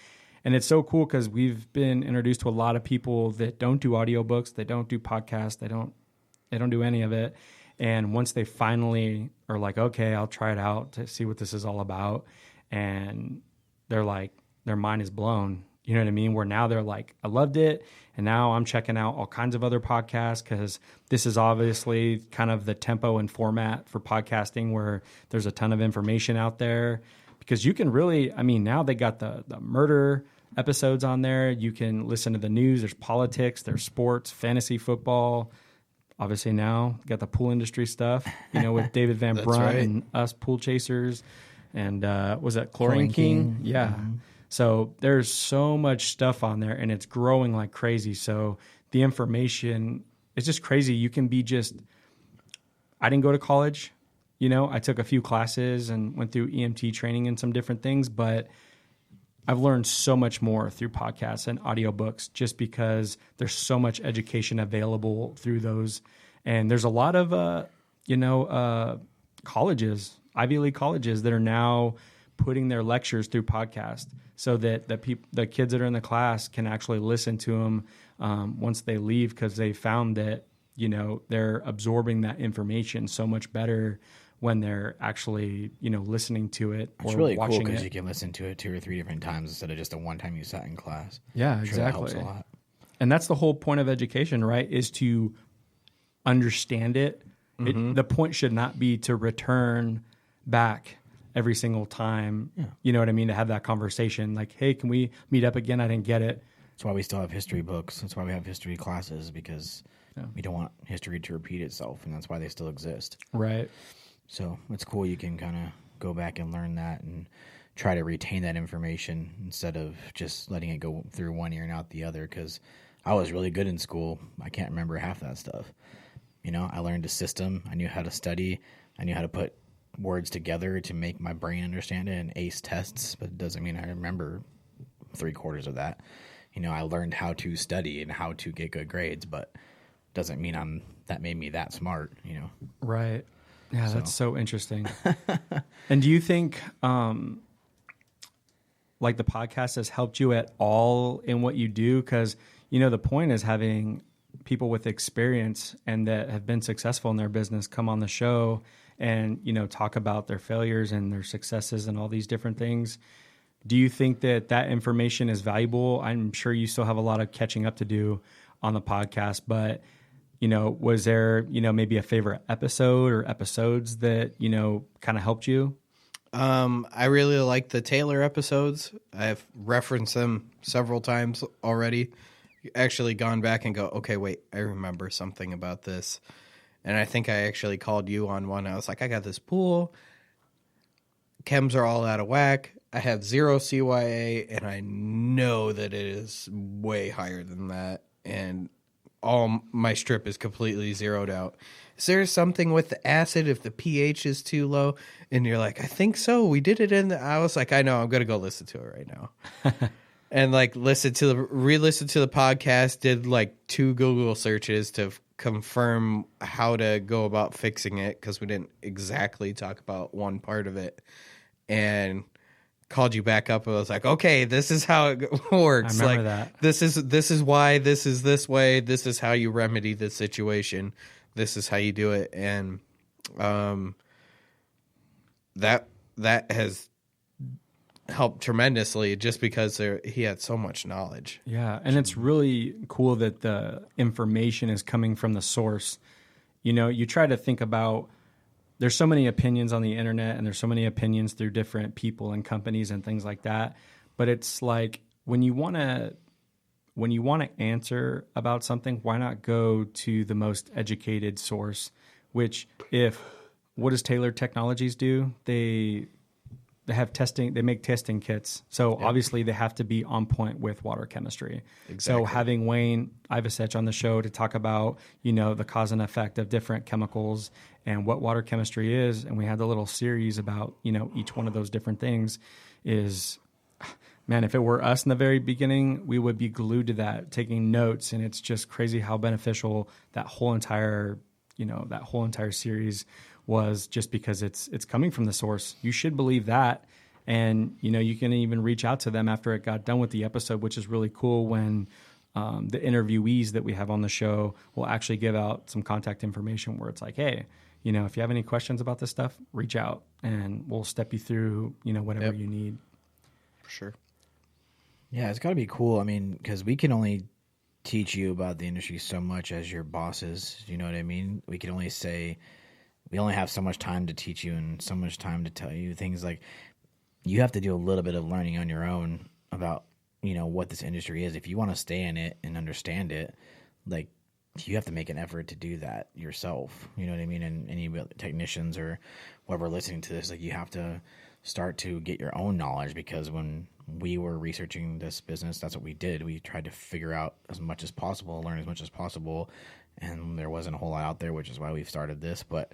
And it's so cool because we've been introduced to a lot of people that don't do audiobooks, they don't do podcasts, they don't do any of it. And once they finally are like, okay, I'll try it out to see what this is all about. And they're like, their mind is blown. You know what I mean? Where now they're like, I loved it. And now I'm checking out all kinds of other podcasts because this is obviously kind of the tempo and format for podcasting where there's a ton of information out there. Because you can really, I mean, now they got the murder episodes on there. You can listen to the news. There's politics, there's sports, fantasy football. Obviously now got the pool industry stuff, with David Van Brunt right. and us pool chasers. And was that Chlorine King? Yeah. Mm-hmm. So there's so much stuff on there and it's growing like crazy. So the information, it's just crazy. You can be I didn't go to college. I took a few classes and went through EMT training and some different things, but I've learned so much more through podcasts and audiobooks just because there's so much education available through those. And there's a lot of, colleges, Ivy League colleges that are now putting their lectures through podcast so that the kids that are in the class can actually listen to them once they leave because they found that, they're absorbing that information so much better when they're actually, listening to it or it's really watching cool because it. you can listen to it 2 or 3 different times instead of just the one time you sat in class. Yeah, I'm sure exactly. that helps a lot. And that's the whole point of education, right? Is to understand it. The point should not be to return back every single time. Yeah. You know what I mean? To have that conversation like, hey, can we meet up again? I didn't get it. That's why we still have history books. That's why we have history classes because we don't want history to repeat itself. And that's why they still exist. Right. So it's cool. You can kind of go back and learn that and try to retain that information instead of just letting it go through one ear and out the other. Because I was really good in school. I can't remember half that stuff. I learned a system. I knew how to study. I knew how to put words together to make my brain understand it and ace tests. But it doesn't mean I remember 3/4 of that. I learned how to study and how to get good grades, but doesn't mean that made me that smart. Right. Yeah, that's so interesting. And do you think, the podcast has helped you at all in what you do? Because, the point is having people with experience and that have been successful in their business come on the show and, talk about their failures and their successes and all these different things. Do you think that information is valuable? I'm sure you still have a lot of catching up to do on the podcast, but was there, maybe a favorite episode or episodes that, kind of helped you? I really like the Taylor episodes. I've referenced them several times already. Actually gone back and go, okay, wait, I remember something about this. And I think I actually called you on one. I was like, I got this pool. Chems are all out of whack. I have 0 CYA, and I know that it is way higher than that. And all my strip is completely zeroed out. Is there something with the acid if the pH is too low? And you're like, I think so. We did it I was like, I know, I'm going to go listen to it right now. And re-listen to the podcast, did 2 Google searches to confirm how to go about fixing it because we didn't exactly talk about one part of it. And called you back up and I was like, okay, this is how it works. I remember that. This is why this is this way. This is how you remedy this situation. This is how you do it. And that has helped tremendously just because he had so much knowledge. Yeah, and it's really cool that the information is coming from the source. You try to think about there's so many opinions on the internet and there's so many opinions through different people and companies and things like that. But it's like when you want to answer about something, why not go to the most educated source? What does Taylor Technologies do? They have testing. They make testing kits, so obviously they have to be on point with water chemistry. Exactly. So having Wayne Ivasech on the show to talk about the cause and effect of different chemicals and what water chemistry is, and we had the little series about each one of those different things. Is man, if it were us in the very beginning, we would be glued to that, taking notes, and it's just crazy how beneficial that whole entire series was just because it's coming from the source. You should believe that. And, you can even reach out to them after it got done with the episode, which is really cool when the interviewees that we have on the show will actually give out some contact information where it's like, hey, if you have any questions about this stuff, reach out and we'll step you through, whatever you need. For sure. Yeah, it's got to be cool. I mean, because we can only teach you about the industry so much as your bosses. You know what I mean? We can only say, we only have so much time to teach you and so much time to tell you things. Like, you have to do a little bit of learning on your own about, what this industry is. If you want to stay in it and understand it, like, you have to make an effort to do that yourself. You know what I mean? And any technicians or whoever listening to this, like, you have to start to get your own knowledge, because when we were researching this business, that's what we did. We tried to figure out as much as possible, learn as much as possible, and there wasn't a whole lot out there, which is why we've started this. But,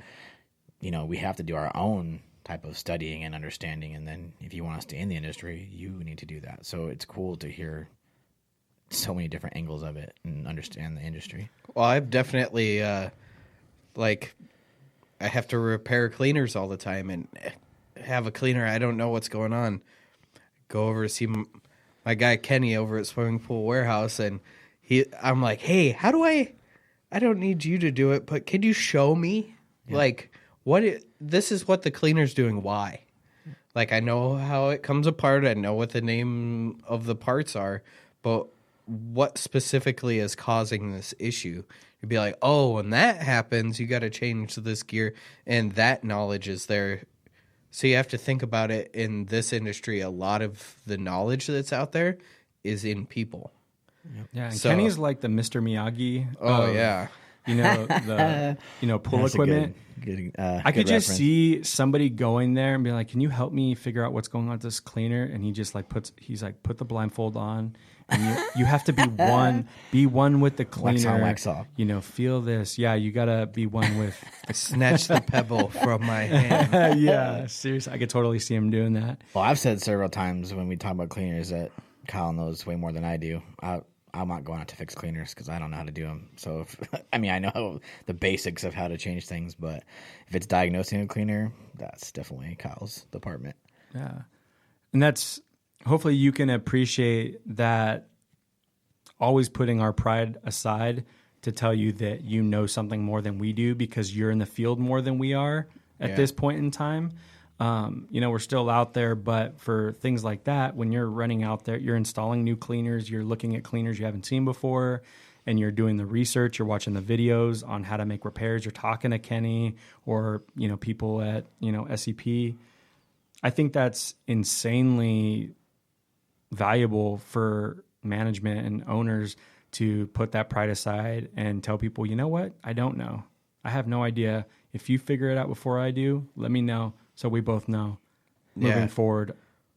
we have to do our own type of studying and understanding, and then if you want to stay in the industry, you need to do that. So it's cool to hear so many different angles of it and understand the industry. Well, I've definitely, I have to repair cleaners all the time and have a cleaner. I don't know what's going on. Go over to see my guy Kenny over at Swimming Pool Warehouse, and I'm like, hey, how do I don't need you to do it, but can you show me? Yeah. Like, this is what the cleaner's doing. Why? Like, I know how it comes apart. I know what the name of the parts are, but what specifically is causing this issue? You'd be like, oh, when that happens, you got to change this gear, and that knowledge is there. So you have to think about it in this industry. A lot of the knowledge that's out there is in people. Yeah, and so, Kenny's like the Mr. Miyagi. Oh, yeah. The pool That's equipment. I could just see somebody going there and be like, can you help me figure out what's going on with this cleaner? And he just put the blindfold on. And you have to be one with the cleaner. Wax on, wax off. Feel this. Yeah, you gotta be one with. Snatch the pebble from my hand. Yeah, seriously, I could totally see him doing that. Well, I've said several times when we talk about cleaners that Kyle knows way more than I do. I'm not going out to fix cleaners because I don't know how to do them. So, I know the basics of how to change things, but if it's diagnosing a cleaner, that's definitely Kyle's department. Yeah, and that's. Hopefully you can appreciate that, always putting our pride aside to tell you that you know something more than we do because you're in the field more than we are at this point in time. We're still out there, but for things like that, when you're running out there, you're installing new cleaners, you're looking at cleaners you haven't seen before, and you're doing the research, you're watching the videos on how to make repairs, you're talking to Kenny or, people at, SEP. I think that's insanely valuable for management and owners to put that pride aside and tell people, you know what? I don't know. I have no idea. If you figure it out before I do, let me know so we both know moving forward,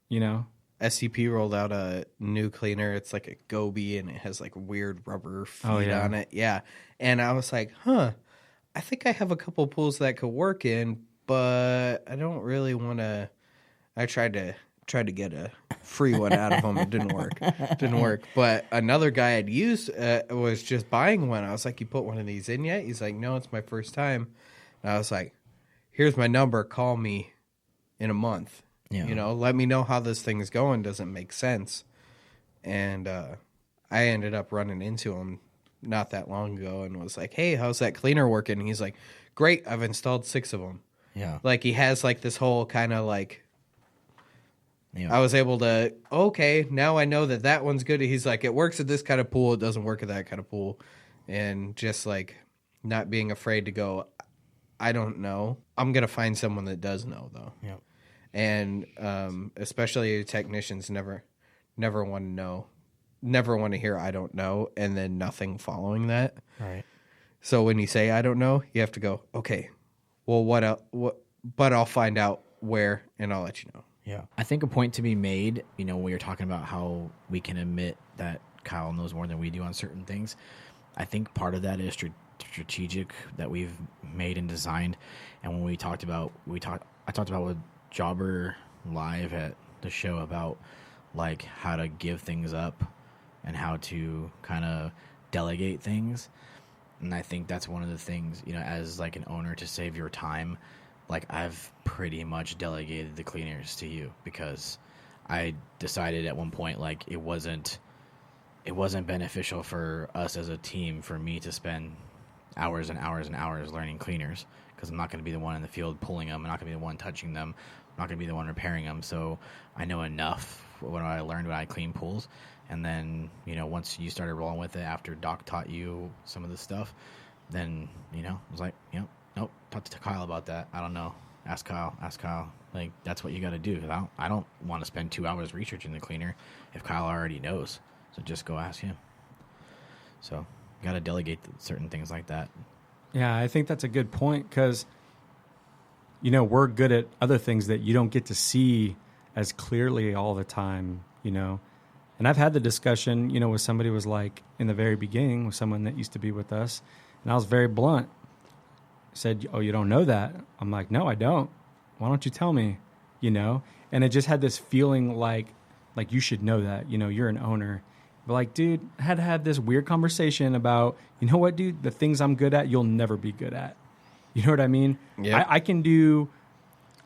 SCP rolled out a new cleaner. It's like a Gobi and it has like weird rubber feet on it. Yeah. And I was like, I think I have a couple pools that could work in, but I don't really want to. I tried to get a free one out of them. It didn't work. But another guy I'd used was just buying one. I was like, you put one of these in yet? He's like, no, it's my first time. And I was like, here's my number. Call me in a month. Yeah. Let me know how this thing's going. Doesn't make sense. And I ended up running into him not that long ago and was like, hey, how's that cleaner working? And he's like, great. I've installed 6 of them. Yeah. Like he has like this whole kind of like, I was able to, okay, now I know that one's good. He's like, it works at this kind of pool. It doesn't work at that kind of pool. And just like not being afraid to go, I don't know. I'm going to find someone that does know, though. Yeah. And especially technicians never want to know, never want to hear I don't know, and then nothing following that. Right. So when you say I don't know, you have to go, okay, well, but I'll find out where, and I'll let you know. Yeah. I think a point to be made, when you're talking about how we can admit that Kyle knows more than we do on certain things, I think part of that is strategic that we've made and designed. And when I talked about with Jobber live at the show about like how to give things up and how to kind of delegate things. And I think that's one of the things, as like an owner, to save your time. Like I've pretty much delegated the cleaners to you because I decided at one point like it wasn't beneficial for us as a team for me to spend hours and hours and hours learning cleaners because I'm not going to be the one in the field pulling them. I'm not going to be the one touching them. I'm not going to be the one repairing them. So I know enough what I learned when I clean pools. And then, once you started rolling with it after Doc taught you some of the stuff, then, I was like, nope, talk to Kyle about that. I don't know. Ask Kyle. Like, that's what you got to do. Because I don't want to spend 2 hours researching the cleaner if Kyle already knows. So just go ask him. So you got to delegate certain things like that. Yeah, I think that's a good point because, we're good at other things that you don't get to see as clearly all the time, And I've had the discussion, with somebody was like in the very beginning with someone that used to be with us. And I was very blunt. Said, oh, you don't know that? I'm like, no, I don't. Why don't you tell me? And it just had this feeling like you should know that, you're an owner. But like, dude, I had to have this weird conversation about, you know what, dude, the things I'm good at, you'll never be good at. You know what I mean? Yeah. I can do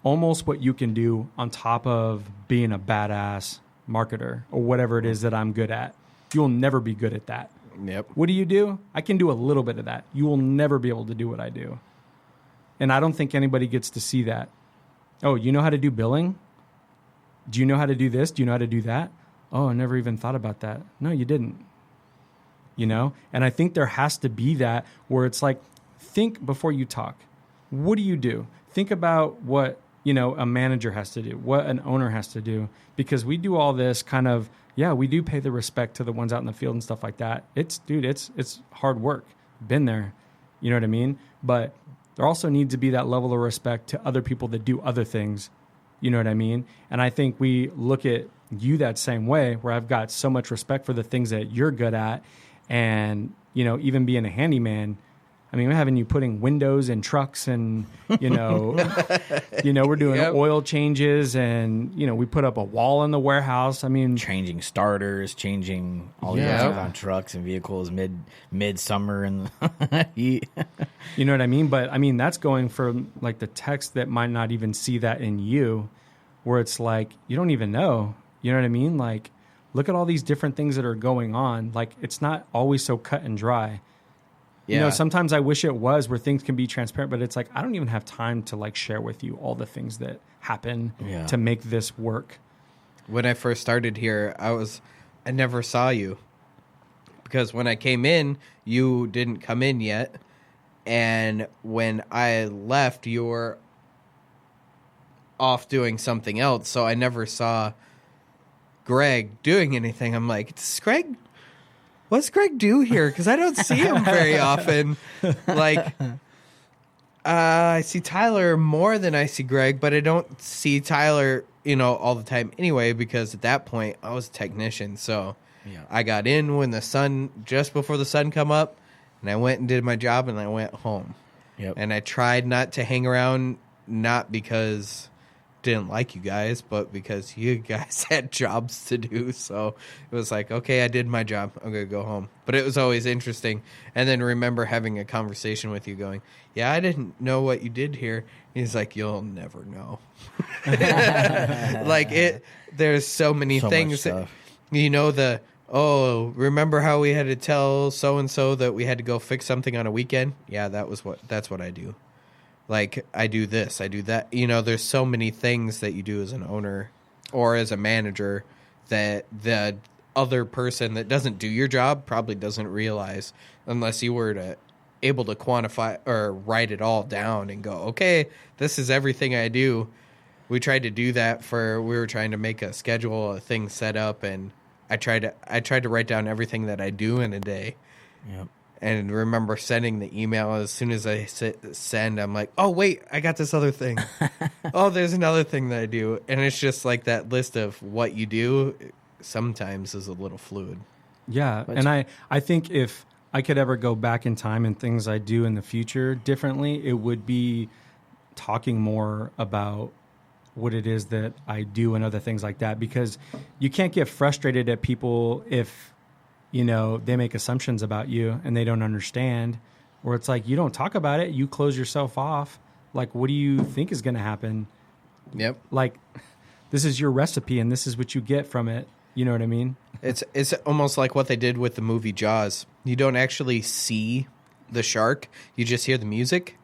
almost what you can do on top of being a badass marketer or whatever it is that I'm good at. You'll never be good at that. Yep. What do? I can do a little bit of that. You will never be able to do what I do. And I don't think anybody gets to see that. Oh, you know how to do billing? Do you know how to do this? Do you know how to do that? Oh, I never even thought about that. No, you didn't. And I think there has to be that where it's like, think before you talk. What do you do? Think about what, a manager has to do, what an owner has to do, because we do all this kind of, we do pay the respect to the ones out in the field and stuff like that. It's hard work. Been there. You know what I mean? But there also needs to be that level of respect to other people that do other things. You know what I mean? And I think we look at you that same way, where I've got so much respect for the things that you're good at. And, even being a handyman, I mean, we're having you putting windows in trucks and, we're doing oil changes and, we put up a wall in the warehouse. I mean, changing starters, changing all the things on trucks and vehicles mid-summer and heat. You know what I mean? But I mean, that's going from like the text that might not even see that in you, where it's like, you don't even know. You know what I mean? Like, look at all these different things that are going on. Like, it's not always so cut and dry. Yeah. Sometimes I wish it was where things can be transparent, but it's like, I don't even have time to like share with you all the things that happen to make this work. When I first started here, I never saw you because when I came in, you didn't come in yet. And when I left, you were off doing something else. So I never saw Greg doing anything. I'm like, what's Greg do here? Because I don't see him very often. Like, I see Tyler more than I see Greg, but I don't see Tyler, all the time anyway, because at that point I was a technician. So I got in just before the sun come up, and I went and did my job, and I went home. Yep. And I tried not to hang around, not because didn't like you guys, but because you guys had jobs to do. So it was like, okay, I did my job, I'm gonna go home. But it was always interesting. And then remember having a conversation with you going, yeah, I didn't know what you did here. He's like, you'll never know. There's so many things that, remember how we had to tell so and so that we had to go fix something on a weekend? Yeah, that's what I do. Like, I do this, I do that. There's so many things that you do as an owner or as a manager that the other person that doesn't do your job probably doesn't realize, unless you were able to quantify or write it all down and go, okay, this is everything I do. We tried to do that we were trying to make a schedule, a thing set up, and I tried to write down everything that I do in a day. Yep. And remember sending the email. As soon as I send, I'm like, oh, wait, I got this other thing. Oh, there's another thing that I do. And it's just like that list of what you do sometimes is a little fluid. Yeah. And I think if I could ever go back in time and things I do in the future differently, it would be talking more about what it is that I do and other things like that. Because you can't get frustrated at people if they make assumptions about you and they don't understand, or it's like, you don't talk about it. You close yourself off. Like, what do you think is going to happen? Yep. Like, this is your recipe and this is what you get from it. You know what I mean? It's almost like what they did with the movie Jaws. You don't actually see the shark. You just hear the music.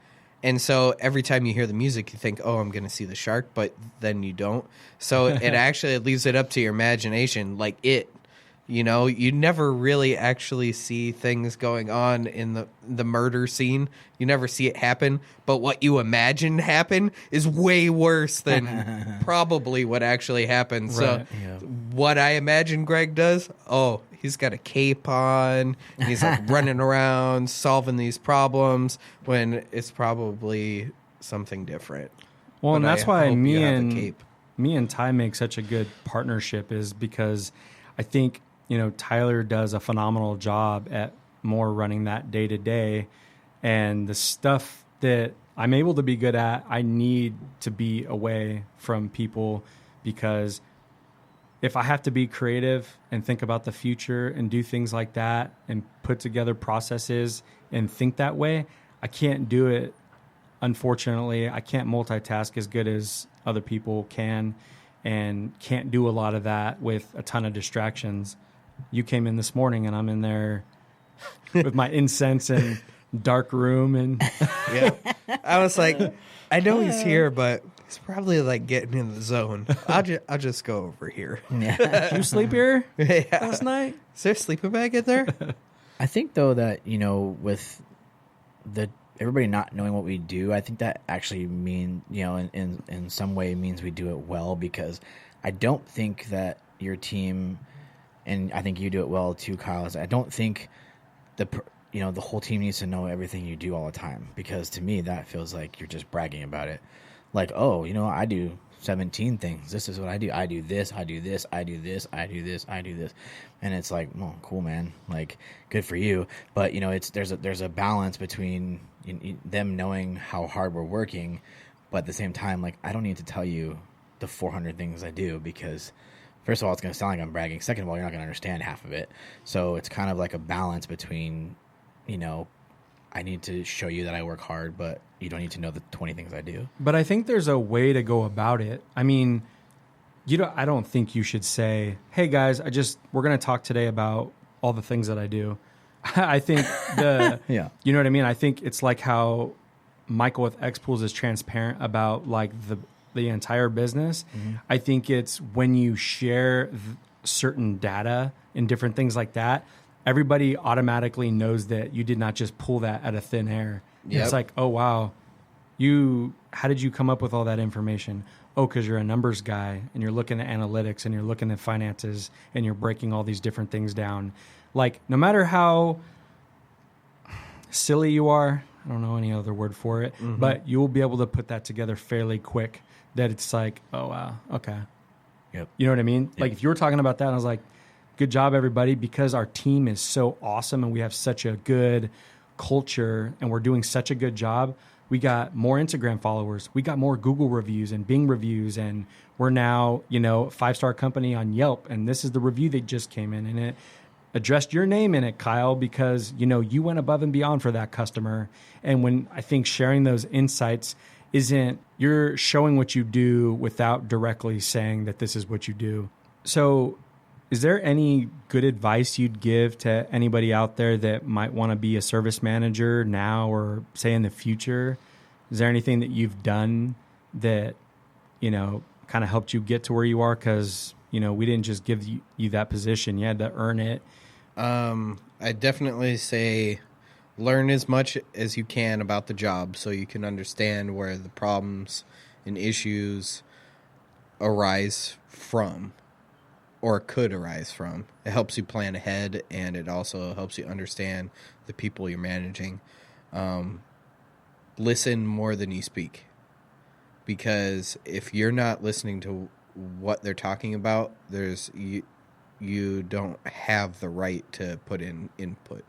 And so every time you hear the music, you think, oh, I'm going to see the shark, but then you don't. So it leaves it up to your imagination, like it. You know, you never really actually see things going on in the murder scene. You never see it happen. But what you imagine happen is way worse than probably what actually happens. Right. So what I imagine Greg does, he's got a cape on. He's like running around solving these problems when it's probably something different. Well, and But that's I why hope you have a me cape. and Ty make such a good partnership, is because I think, you know, Tyler does a phenomenal job at more running that day to day, and the stuff that I'm able to be good at, I need to be away from people, because if I have to be creative and think about the future and do things like that and put together processes and think that way, I can't do it. Unfortunately, I can't multitask as good as other people can, and can't do a lot of that with a ton of distractions. You came in this morning and I'm in there with my incense and dark room, and Yeah. I was like, I know he's here, but he's probably like getting in the zone. I'll just go over here. Yeah. you sleep here Yeah. last night? Is there a sleeping bag in there? I think though that, you know, with everybody not knowing what we do, I think that actually in some way means we do it well, because I don't think that your team, and I think you do it well too, Kyle, is I don't think the whole team needs to know everything you do all the time, because to me that feels like you're just bragging about it. Like, oh, you know, I do 17 things. This is what I do. I do this, I do this, I do this, I do this, I do this. And it's like, oh, cool, man. Like, good for you. But, you know, there's a balance between them knowing how hard we're working, but at the same time, like, I don't need to tell you the 400 things I do, because first of all, it's going to sound like I'm bragging. Second of all, you're not going to understand half of it. So it's kind of like a balance between, you know, I need to show you that I work hard, but you don't need to know the 20 things I do. But I think there's a way to go about it. I mean, I don't think you should say, hey guys, we're going to talk today about all the things that I do. I think Yeah. You know what I mean? I think it's like how Michael with X Pools is transparent about like the entire business. Mm-hmm. I think it's when you share certain data and different things like that, everybody automatically knows that you did not just pull that out of thin air. Yep. It's like, oh, wow, how did you come up with all that information? Oh, because you're a numbers guy and you're looking at analytics and you're looking at finances and you're breaking all these different things down. Like, no matter how silly you are, I don't know any other word for it, mm-hmm. but you will be able to put that together fairly quick, that it's like, oh, wow, okay. Yep. You know what I mean? Yep. Like, if you were talking about that, I was like, good job, everybody, because our team is so awesome and we have such a good culture and we're doing such a good job. We got more Instagram followers. We got more Google reviews and Bing reviews. And we're now, you know, a 5-star company on Yelp. And this is the review that just came in. And it addressed your name in it, Kyle, because, you know, you went above and beyond for that customer. And when I think sharing those insights you're showing what you do without directly saying that this is what you do. So is there any good advice you'd give to anybody out there that might want to be a service manager now or say in the future? Is there anything that you've done that, you know, kind of helped you get to where you are? Because, you know, we didn't just give you that position. You had to earn it. I definitely say learn as much as you can about the job so you can understand where the problems and issues arise from. Or could arise from. It helps you plan ahead, and it also helps you understand the people you're managing. Listen more than you speak. Because if you're not listening to what they're talking about, you don't have the right to put in input.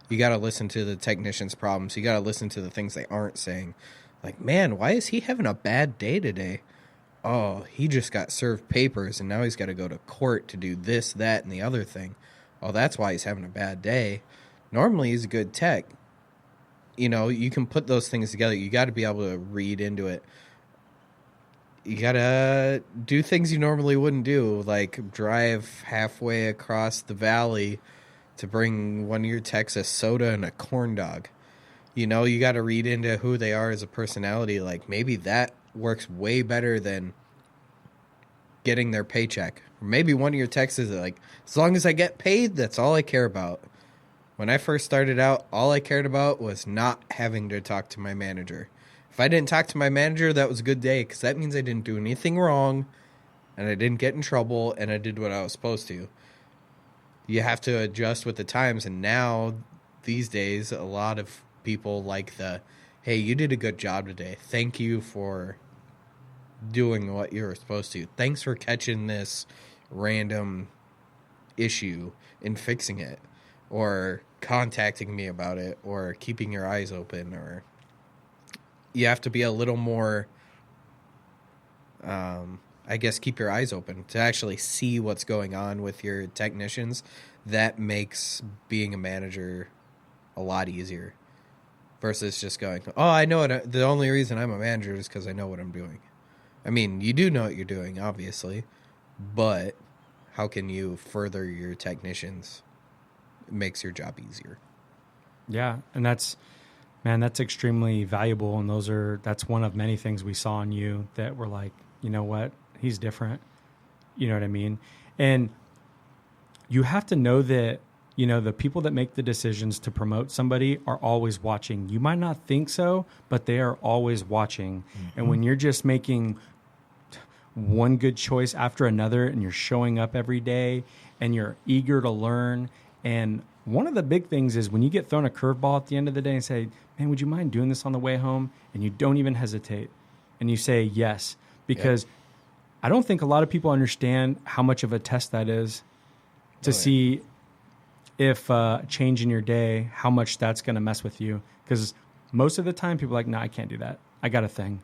You got to listen to the technician's problems. You got to listen to the things they aren't saying. Like, man, why is he having a bad day today? Oh, he just got served papers, and now he's got to go to court to do this, that, and the other thing. Oh, that's why he's having a bad day. Normally, he's a good tech. You know, you can put those things together. You got to be able to read into it. You got to do things you normally wouldn't do, like drive halfway across the valley to bring one of your techs a soda and a corn dog. You know, you got to read into who they are as a personality. Like, maybe that works way better than getting their paycheck. Or maybe one of your texts is like, as long as I get paid, that's all I care about. When I first started out, all I cared about was not having to talk to my manager. If I didn't talk to my manager, that was a good day, because that means I didn't do anything wrong, and I didn't get in trouble, and I did what I was supposed to. You have to adjust with the times, and now, these days, a lot of people like hey, you did a good job today. Thank you for doing what you were supposed to. Thanks for catching this random issue and fixing it, or contacting me about it, or keeping your eyes open, or you have to be a little more, I guess, keep your eyes open to actually see what's going on with your technicians. That makes being a manager a lot easier versus just going, oh, I know it. The only reason I'm a manager is because I know what I'm doing. I mean, you do know what you're doing, obviously, but how can you further your technicians? It makes your job easier. Yeah, and that's extremely valuable, and that's one of many things we saw in you that were like, you know what, he's different. You know what I mean? And you have to know that, you know, the people that make the decisions to promote somebody are always watching. You might not think so, but they are always watching. Mm-hmm. And when you're just making one good choice after another, and you're showing up every day, and you're eager to learn, and one of the big things is when you get thrown a curveball at the end of the day and say, man, would you mind doing this on the way home? And you don't even hesitate. And you say yes. Because I don't think a lot of people understand how much of a test that is to see if change in your day, how much that's going to mess with you. Because most of the time people are like, no, I can't do that. I got a thing.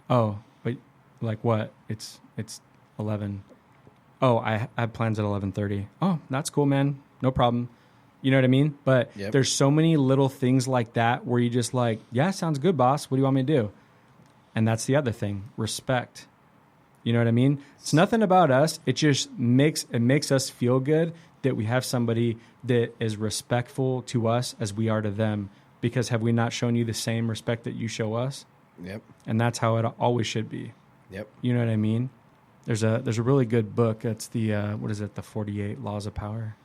Oh, but like what? It's 11. Oh, I have plans at 11:30. Oh, that's cool, man. No problem. You know what I mean? But there's so many little things like that where you just like, yeah, sounds good, boss. What do you want me to do? And that's the other thing, respect. You know what I mean? It's nothing about us. It just makes us feel good that we have somebody that is respectful to us as we are to them. Because have we not shown you the same respect that you show us? Yep. And that's how it always should be. Yep. You know what I mean? There's a really good book. It's the the 48 Laws of Power.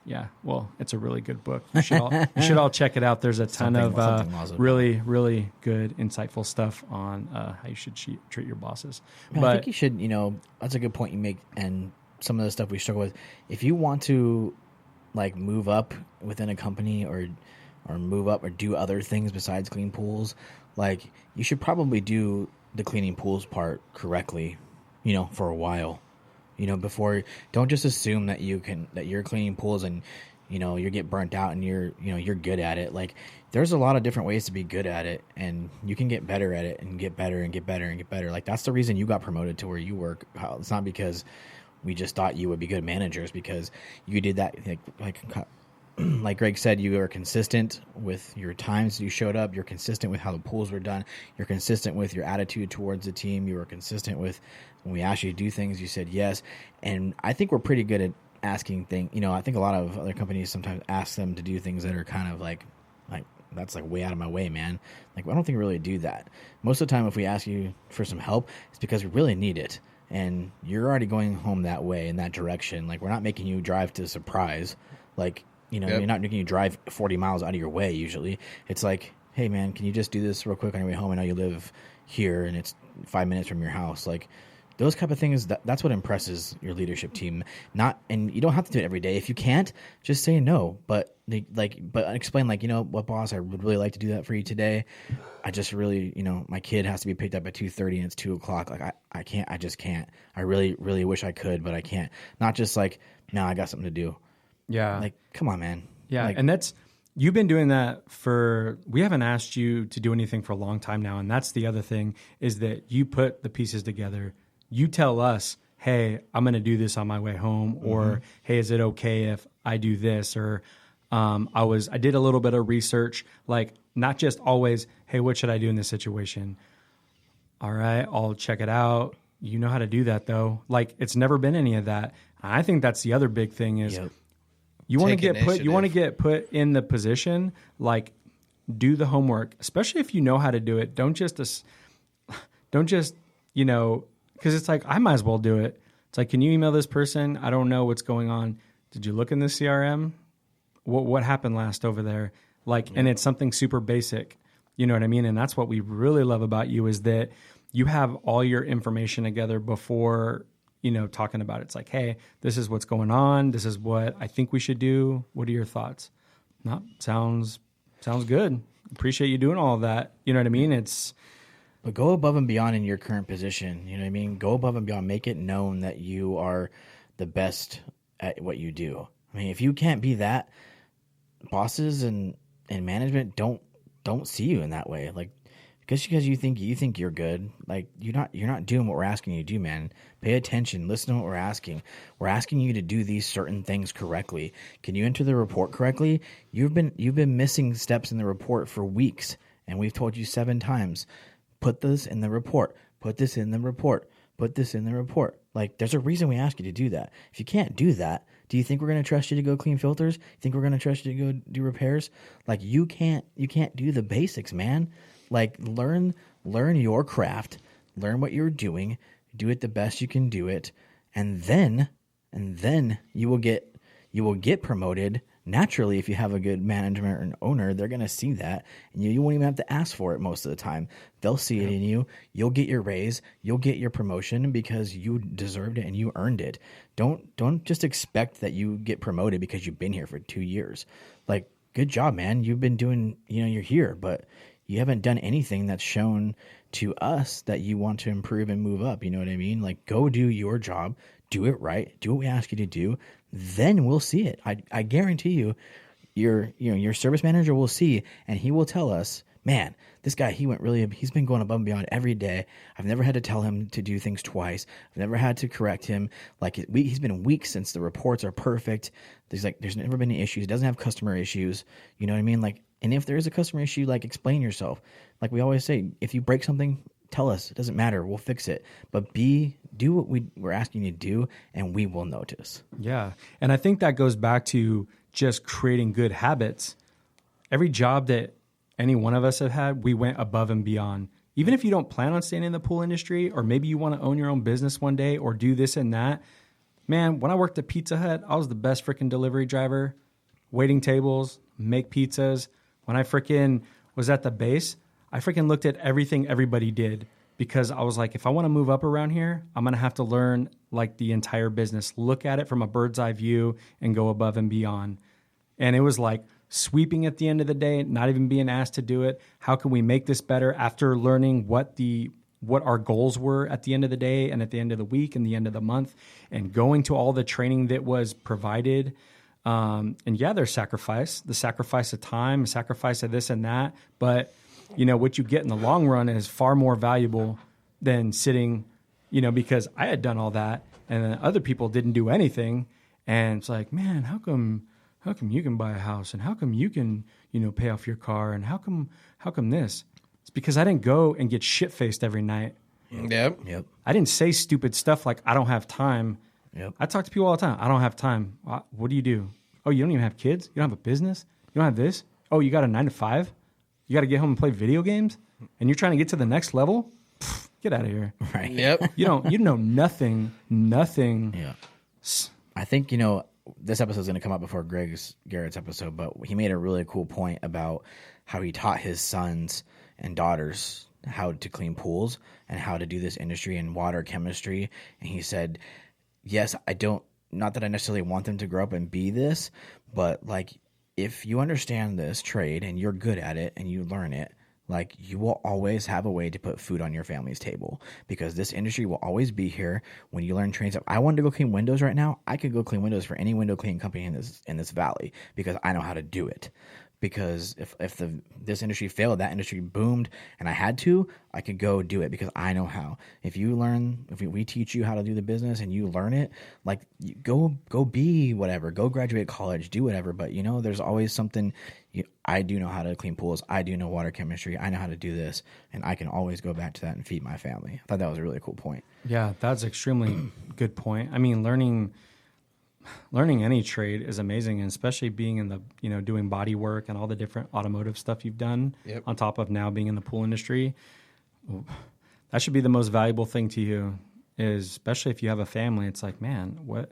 Yeah, well, it's a really good book. You should all check it out. There's a ton of really, really good, insightful stuff on how you should treat your bosses. Man, I think you should, that's a good point you make, and some of the stuff we struggle with. If you want to, like, move up within a company or move up or do other things besides clean pools, like, you should probably do the cleaning pools part correctly, for a while. Before, don't just assume that you're cleaning pools and, you get burnt out and you're good at it. Like, there's a lot of different ways to be good at it, and you can get better at it and get better and get better and get better. Like, that's the reason you got promoted to where you work. It's not because we just thought you would be good managers, because you did that. Like Greg said, you are consistent with your times you showed up. You're consistent with how the pools were done. You're consistent with your attitude towards the team. You were consistent with when we asked you to do things, you said yes. And I think we're pretty good at asking things. I think a lot of other companies sometimes ask them to do things that are kind of like that's like way out of my way, man. Like, I don't think we really do that. Most of the time, if we ask you for some help, it's because we really need it. And you're already going home that way, in that direction. Like, we're not making you drive to Surprise. Like, you're not making you drive 40 miles out of your way usually. It's like, hey, man, can you just do this real quick on your way home? I know you live here and it's 5 minutes from your house. Like, those type of things, that's what impresses your leadership team. And you don't have to do it every day. If you can't, just say no. But explain, like, what, boss, I would really like to do that for you today. I just really, my kid has to be picked up at 2:30 and it's 2:00. Like, I can't, I just can't. I really, really wish I could, but I can't. Not just like, no, I got something to do. Yeah. Like, come on, man. Yeah. Like, and you've been doing that we haven't asked you to do anything for a long time now. And that's the other thing, is that you put the pieces together. You tell us, hey, I'm going to do this on my way home, or, hey, is it okay if I do this? Or I did a little bit of research, like, not just always, hey, what should I do in this situation? All right, I'll check it out. You know how to do that, though. Like, it's never been any of that. I think that's the other big thing is, you want to get put in the position, like, do the homework, especially if you know how to do it. Don't just, you know, because it's like, I might as well do it. It's like, can you email this person? I don't know what's going on. Did you look in the CRM? What happened last over there? Like, and it's something super basic. You know what I mean? And that's what we really love about you is that you have all your information together before, you know, talking about it. It's like, hey, this is what's going on. This is what I think we should do. What are your thoughts? No, sounds good. Appreciate you doing all of that. You know what I mean? But go above and beyond in your current position. You know what I mean? Go above and beyond. Make it known that you are the best at what you do. I mean, if you can't be that, bosses and management don't see you in that way. Like, just because you think you're good, like you're not doing what we're asking you to do, man. Pay attention. Listen to what we're asking. We're asking you to do these certain things correctly. Can you enter the report correctly? You've been missing steps in the report for weeks, and we've told you 7 times. Put this in the report. Put this in the report. Put this in the report. Like, there's a reason we ask you to do that. If you can't do that, do you think we're going to trust you to go clean filters? You think we're going to trust you to go do repairs? Like, you can't do the basics, man. Like, learn your craft, learn what you're doing, do it the best you can do it, and then you will get promoted naturally. If you have a good management or an owner, they're going to see that, and you won't even have to ask for it most of the time. They'll see it in you. You'll get your raise. You'll get your promotion because you deserved it and you earned it. Don't just expect that you get promoted because you've been here for 2 years. Like, good job, man. You've been doing, you're here, but you haven't done anything that's shown to us that you want to improve and move up. You know what I mean? Like, go do your job, do it right, do what we ask you to do. Then we'll see it. I guarantee you, your service manager will see, and he will tell us, man, this guy, he's been going above and beyond every day. I've never had to tell him to do things twice. I've never had to correct him. Like, he's been weeks since the reports are perfect. There's never been any issues. He doesn't have customer issues. You know what I mean? Like, and if there is a customer issue, like, explain yourself. Like we always say, if you break something, tell us. It doesn't matter. We'll fix it. But do what we're asking you to do, and we will notice. Yeah. And I think that goes back to just creating good habits. Every job that any one of us have had, we went above and beyond. Even if you don't plan on staying in the pool industry, or maybe you want to own your own business one day or do this and that. Man, when I worked at Pizza Hut, I was the best freaking delivery driver, waiting tables, make pizzas. When I freaking was at the base, I freaking looked at everything everybody did, because I was like, if I want to move up around here, I'm going to have to learn like the entire business, look at it from a bird's eye view and go above and beyond. And it was like sweeping at the end of the day, not even being asked to do it. How can we make this better after learning what our goals were at the end of the day and at the end of the week and the end of the month, and going to all the training that was provided. And yeah, there's the sacrifice of time, sacrifice of this and that. But, what you get in the long run is far more valuable than sitting, because I had done all that and then other people didn't do anything. And it's like, man, how come you can buy a house, and how come you can, pay off your car, and how come this? It's because I didn't go and get shit-faced every night. Yep. I didn't say stupid stuff like, I don't have time. Yep. I talk to people all the time. I don't have time. What do you do? Oh, you don't even have kids? You don't have a business? You don't have this? Oh, you got a 9 to 5? You got to get home and play video games? And you're trying to get to the next level? Pfft, get out of here. Right. Yep. You know nothing. Yeah. I think, this episode is going to come out before Garrett's episode, but he made a really cool point about how he taught his sons and daughters how to clean pools and how to do this industry in water chemistry. And he said, yes, not that I necessarily want them to grow up and be this, but like, if you understand this trade and you're good at it and you learn it, like, you will always have a way to put food on your family's table, because this industry will always be here. When you learn trades, if I wanted to go clean windows right now, I could go clean windows for any window cleaning company in this valley, because I know how to do it. Because if this industry failed, that industry boomed, and I had to, I could go do it because I know how. If we teach you how to do the business and you learn it, like, you go be whatever, go graduate college, do whatever. But there's always something. I do know how to clean pools. I do know water chemistry. I know how to do this, and I can always go back to that and feed my family. I thought that was a really cool point. Yeah, that's extremely good point. I mean, learning learning any trade is amazing, and especially being in the, doing body work and all the different automotive stuff you've done on top of now being in the pool industry. That should be the most valuable thing to you, is especially if you have a family. It's like, man, what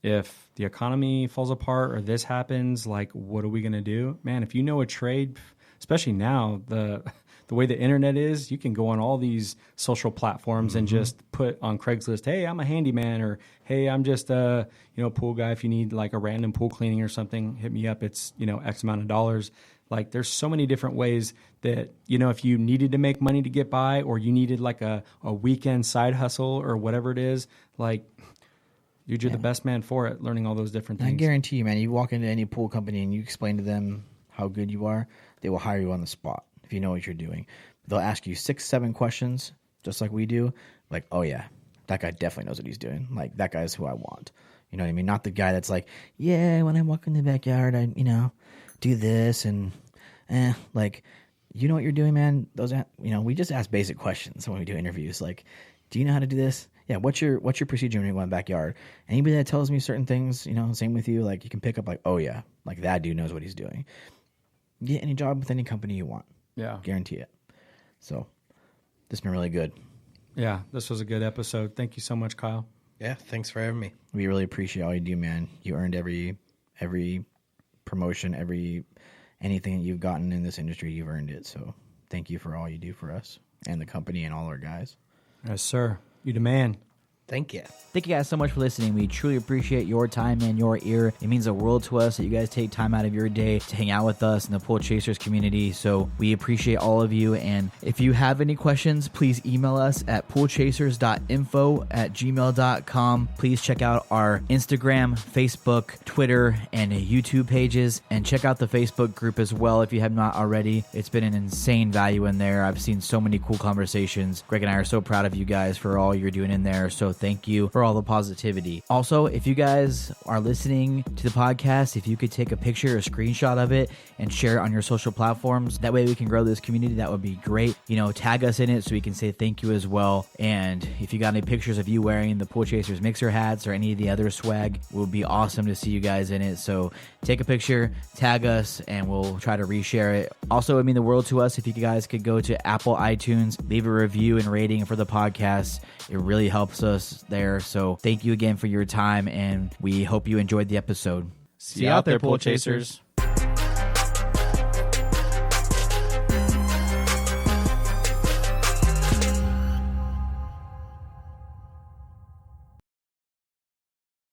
if the economy falls apart or this happens? Like, what are we going to do? Man, if you know a trade, especially now, the way the internet is, you can go on all these social platforms and just put on Craigslist, hey, I'm a handyman, or hey, I'm just a pool guy. If you need like a random pool cleaning or something, hit me up. It's X amount of dollars. Like, there's so many different ways that, if you needed to make money to get by, or you needed like a weekend side hustle or whatever it is, like, dude, you're the best man for it, learning all those different things. I guarantee you, man, you walk into any pool company and you explain to them how good you are, they will hire you on the spot if you know what you're doing. They'll ask you 6-7 questions, just like we do. Like, oh yeah, that guy definitely knows what he's doing. Like, that guy's who I want. You know what I mean? Not the guy that's like, yeah, when I walk in the backyard, I, do this and, like, you know what you're doing, man? Those, we just ask basic questions when we do interviews. Like, do you know how to do this? Yeah. What's your procedure when you go in the backyard? Anybody that tells me certain things, same with you, like, you can pick up like, oh yeah, like that dude knows what he's doing. Get any job with any company you want. Yeah. Guarantee it. So this has been really good. Yeah. This was a good episode. Thank you so much, Kyle. Yeah, thanks for having me. We really appreciate all you do, man. You earned every promotion, anything that you've gotten in this industry, you've earned it. So thank you for all you do for us and the company and all our guys. Yes, sir. You the man. Thank you. Thank you guys so much for listening. We truly appreciate your time and your ear. It means the world to us that you guys take time out of your day to hang out with us in the Pool Chasers community. So we appreciate all of you. And if you have any questions, please email us at poolchasers.info@gmail.com. Please check out our Instagram, Facebook, Twitter, and YouTube pages. And check out the Facebook group as well if you have not already. It's been an insane value in there. I've seen so many cool conversations. Greg and I are so proud of you guys for all you're doing in there. So thank you for all the positivity. Also, if you guys are listening to the podcast, if you could take a picture, a screenshot of it, and share it on your social platforms, that way we can grow this community. That would be great. Tag us in it so we can say thank you as well. And if you got any pictures of you wearing the Pool Chasers mixer hats or any of the other swag, it would be awesome to see you guys in it. So take a picture, tag us, and we'll try to reshare it. Also, it would mean the world to us if you guys could go to Apple iTunes, leave a review and rating for the podcast. It really helps us there. So thank you again for your time, and we hope you enjoyed the episode. See you out there, Pool Chasers.